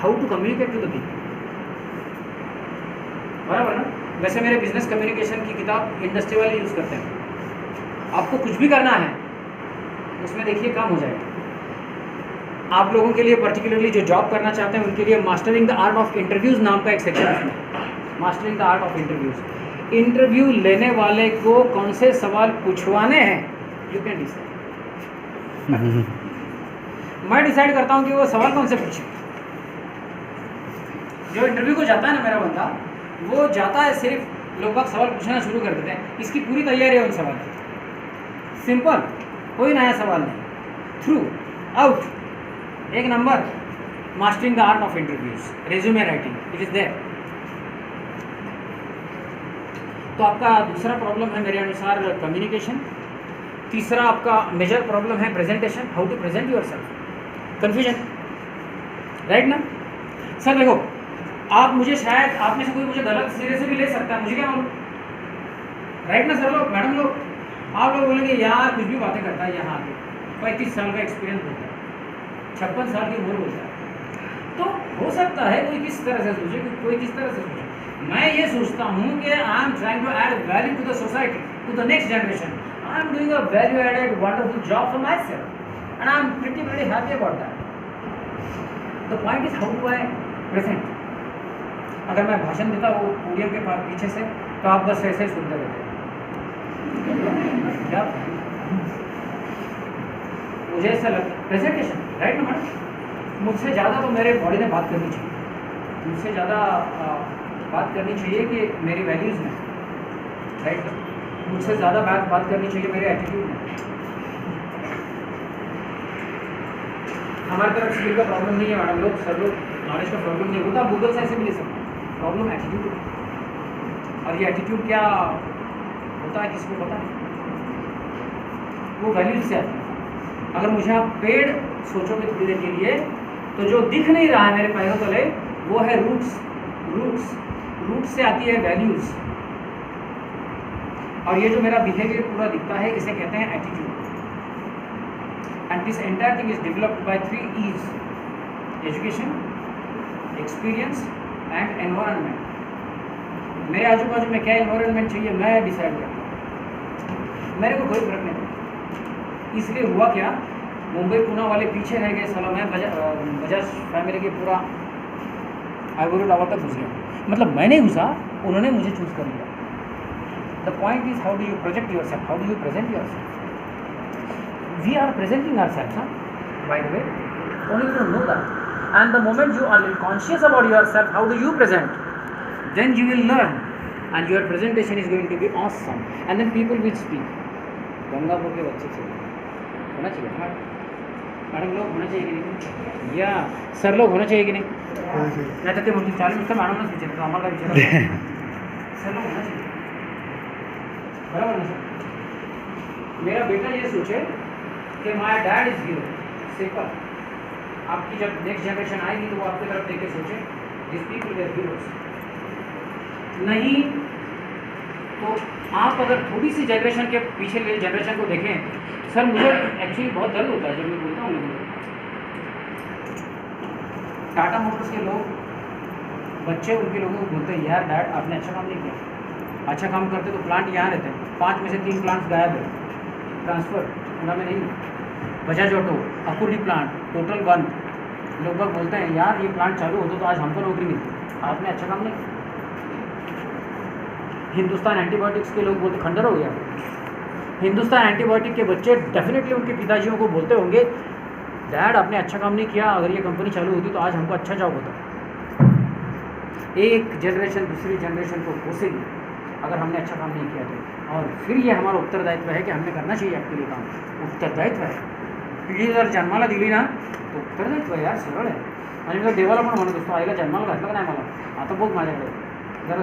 How to communicate to the people, बराबर ना? वैसे मेरे business communication की किताब industry वाले use करते हैं, आपको कुछ भी करना है उसमें देखिए काम हो जाएगा। आप लोगों के लिए पर्टिकुलरली जो जॉब करना चाहते हैं उनके लिए mastering the art of interviews नाम का एक सेक्शन है, mastering the art of interviews. Interview लेने वाले को कौन से सवाल पूछवाने हैं, यू कैन डिसाइड। मैं डिसाइड करता हूँ कि वो सवाल कौन से पूछे। जो इंटरव्यू को जाता है ना मेरा बंदा, वो जाता है सिर्फ लोग सवाल पूछना शुरू कर देते हैं, इसकी पूरी तैयारी है उन सवाल की, सिंपल, कोई नया सवाल नहीं, throughout, 1 number, mastering the art of interviews, resume writing, it is there. तो आपका दूसरा प्रॉब्लम है मेरे अनुसार कम्युनिकेशन, तीसरा आपका मेजर प्रॉब्लम है presentation, how to present your self, confusion, right ना? सर देखो, आप मुझे शायद, आप में से कोई मुझे गलत सिरे से भी ले सकता है, मुझे क्या मालूम, राइट ना सर लोग, मैडम लोग, आप लोग बोलेंगे यार कुछ भी बातें करता है, यहाँ पे 35 साल का एक्सपीरियंस होता है, 56 साल की उम्र होता है, तो हो सकता है कोई किस तरह से सोचे, कोई किस तरह से सोचे। मैं ये सोचता हूँ कि I am trying to add value to the society, to the next generation, I am doing a value added wonderful job for my self and I am pretty very happy about that. The point is how do I present. अगर मैं भाषण देता हूँ podium के पास पीछे से, तो आप बस ऐसे ही सुनते रहते क्या, मुझे ऐसा लगता प्रेजेंटेशन, राइट ना मैडम? मुझसे ज़्यादा तो मेरे बॉडी ने बात करनी चाहिए, मुझसे ज़्यादा बात करनी चाहिए कि मेरी वैल्यूज़ में, राइट? मुझसे ज़्यादा बात करनी चाहिए मेरे एटीट्यूड में। हमारी तरफ स्किल का प्रॉब्लम नहीं है मैडम लोग, सर लोग, नॉलेज का प्रॉब्लम नहीं होता, गूगल से ऐसे भी ले सकते हैं, प्रॉब्लम एटीट्यूड। और ये एटीट्यूड क्या होता है किसी को पता है? वो वैल्यूज से आती है। अगर मुझे आप पेड़ सोचोगे थोड़ी देर के लिए, तो जो दिख नहीं रहा है मेरे पैरों तले वो है रूट्स। रूट्स से आती है वैल्यूज। और ये जो मेरा बिहेवियर पूरा दिखता है इसे कहते हैं attitude. And this entire thing is developed by 3 E's: education, experience and environment. मेरे आजू बाजू में क्या एनवायरनमेंट चाहिए मैं डिसाइड करता हूँ, मेरे को कोई फर्क नहीं पड़ता। इसलिए हुआ क्या, मुंबई पूना वाले पीछे रह गए साला। मैं बजाज फैमिली के पूरा आइवरी टावर तक घुस गया। मतलब मैं नहीं घुसा, उन्होंने मुझे चूज कर लिया। The point is how do you project your self, how do you present your self. We are presenting our self, by the way, only to know that. And the moment you are conscious about yourself, how do you present, then you will learn and your presentation is going to be awesome. And then people will speak. Gangapur के बच्चे से होना चाहिए, madam लोग होना चाहिए कि नहीं, या सर लोग होना चाहिए कि नहीं? नाही तर ते म्हणतील 40 मिनिटं मॅडमलाच विचारतो, आम्हाला काय विचारतो? सर लोग होना चाहिए, बराबर ना सर? मेरा बेटा ये सोचे कि my dad is hero, simple. आपकी जब नेक्स्ट जनरेशन आएगी तो वो आपकी तरफ देख के सोचे दिस पीपल वेर हीरोज। नहीं तो आप अगर थोड़ी सी जनरेशन के पीछे ले जनरेशन को देखें, सर मुझे एक्चुअली बहुत दर्द होता है जब मैं बोलता हूँ। टाटा मोटर्स के लोग बच्चे उनके लोगों को बोलते हैं यार डैड आपने अच्छा काम नहीं किया, अच्छा काम करते तो प्लांट यहाँ रहते हैं, 5 में से 3 प्लांट्स गायब है, ट्रांसफ़र पूना में नहीं। Bajaj auto Akurdi plant total बंद। लोग बाग बोलते हैं यार ये प्लांट चालू होता तो आज हमको नौकरी मिलती, आपने अच्छा काम नहीं किया। हिंदुस्तान एंटीबायोटिक्स के लोग बोलते खंडर हो गया। हिंदुस्तान एंटीबायोटिक के बच्चे डेफिनेटली उनके पिताजियों को बोलते होंगे डैड आपने अच्छा काम नहीं किया, अगर ये कंपनी चालू होती तो आज हमको अच्छा जॉब होता। एक जनरेशन दूसरी जनरेशन को कोसेगी अगर हमने अच्छा काम नहीं किया तो। और फिर ये हमारा उत्तरदायित्व है कि हमने करना चाहिए आपके लिए काम, उत्तरदायित्व है। पिढी जर जन्माला दिली ना तो उत्तरदायित्व आहे यार, सरळ आहे। आणि मी देवाला पण म्हणत असतो आईला जन्माला घातलं का नाही मला, आता बघ माझ्याकडे जरा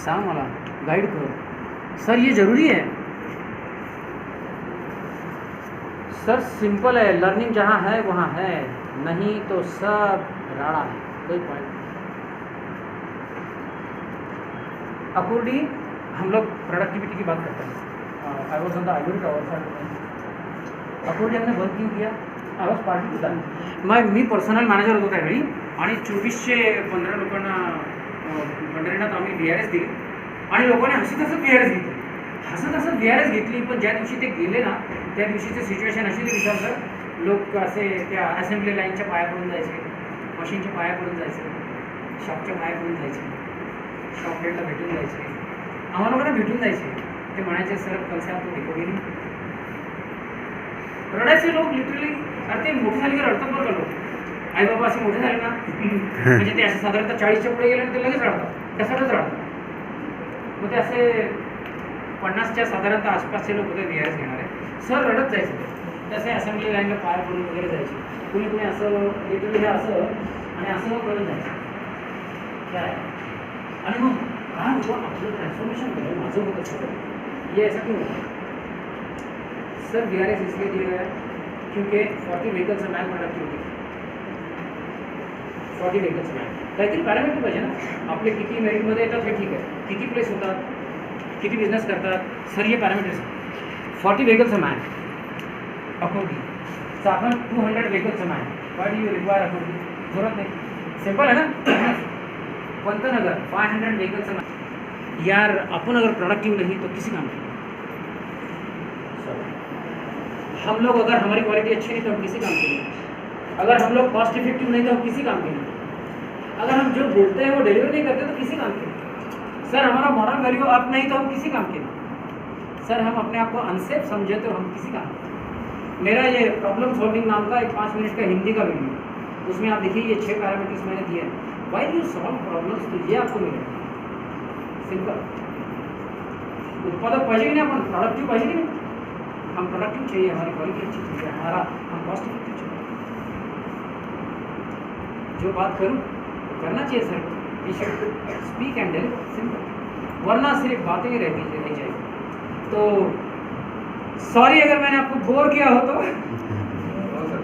सांग मला, गाईड कर सर, ये ज़रूरी है सर। सिंपल है, लर्निंग जहाँ है वहाँ है, नहीं तो सब राड़ा है, कोई पॉइंट। अकॉर्डिंग हम लोग प्रोडक्टिविटी की बात करते हैं। I was on the ivory tower. According हमने बंद क्यों किया? I was party to that. मी पर्सनल मॅनेजर होतो त्यावेळी आणि 2415 लोकांना मंडळींना आम्ही VRS दिली आणि लोकांनी हसत हसत VRS घेतली, हसत हसत VRS घेतली। पण ज्या दिवशी ते गेले ना त्या दिवशीचं सिच्युएशन अशी ते विचारलं, लोक असे त्या असेंब्ली लाईनच्या पाया पडून जायचे, मशीनच्या पाया पडून जायचे, शॉपच्या पाया पडून जायचे, शॉप हेडला भेटून जायचे, आम्हाला लोकांना भेटून जायचे। ते म्हणायचे सर कल से आपको देखोगे नहीं। रडायचे लोक लिटरली, अरे ते मोठे झाले की रडतात बरं का लोक। आई बाबा असे मोठे झाले ना म्हणजे ते असं साधारणतः 40च्या पुढे गेले ते लगेच रडतात, त्यासाठीच रडतात। मग ते असे 50च्या साधारणतः आसपासचे लोक होते VRS घेणारे, सर रडत जायचे ते असे असेंब्ली लाईनला पाया पडून वगैरे जायचे। कुणी कुणी असं लिटरली हे असं आणि असं करत जायचं काय। आणि मग काय होतं आपलं ट्रान्सफॉर्मेशन केलं, माझं होतं सगळं ये ऐसा क्यों होता सर? VRS इसलिए दिया गया क्योंकि 40 vehicles man productivity, 40 vehicles man काहीतरी पॅरामीटर पाहिजे ना आपले, किती मेरिटमध्ये येतात हे ठीक आहे, किती प्लेस होतात, किती बिझनेस करतात, सर ये पॅरामीटर्स 40 व्हीकल्स मॅन अकॉर्डिंग। तर आपण 200 vehicles man, why do you require according? जरूरत नाही, सिंपल है ना। पंतनगर 500 व्हीकल्स मॅन, यार अपन अगर प्रोडक्टिव नहीं तो किसी काम की। हम लोग अगर हमारी क्वालिटी अच्छी नहीं तो हम किसी काम के नहीं, अगर हम लोग कॉस्ट इफेक्टिव नहीं तो हम किसी काम के नहीं, अगर हम जो बोलते हैं वो डिलीवर नहीं करते तो किसी काम के नहीं। सर हमारा मॉरल वैल्यू अप नहीं तो हम किसी काम के नहीं। सर हम अपने आप को अनसेफ समझे तो हम किसी काम के नहीं। मेरा ये प्रॉब्लम सॉल्विंग नाम का एक 5 मिनट का हिंदी का वीडियो, उसमें आप देखिए ये 6 पैरामीटर्स मैंने दिए हैं, वाई यू सॉल्व प्रॉब्लम्स, तो ये आपको मिलेगा। सिंपल, उत्पादक पाहिजे की नहीं, अपन प्रोडक्टिव पाहिजे की नहीं। हम प्रोडक्टिव चाहिए, हमारी क्वालिटी अच्छी चाहिए, हमारा हम कॉस्ट इफेक्टिव चाहिए। जो बात करूँ तो करना चाहिए sir, we should speak and deliver, simple. वरना सिर्फ बातें ही रहती रह जाएगी। तो सॉरी अगर मैंने आपको बोर किया हो तो,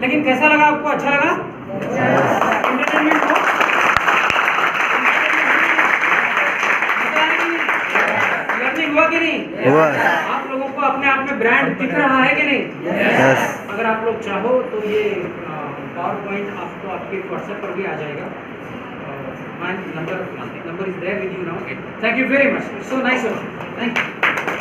लेकिन कैसा लगा आपको? अच्छा लगा? एंटरटेनमेंट हो? लर्निंग हुआ कि नहीं? हुआ। आप लोगों को अपने आप में ब्रांड दिख रहा है कि नहीं? यस। अगर आप लोग चाहो तो ये पावर पॉइंट आपको आपके व्हाट्सएप पर भी आ जाएगा। My number is there with you now. Thank you very much. It's so nice of you. Thank you.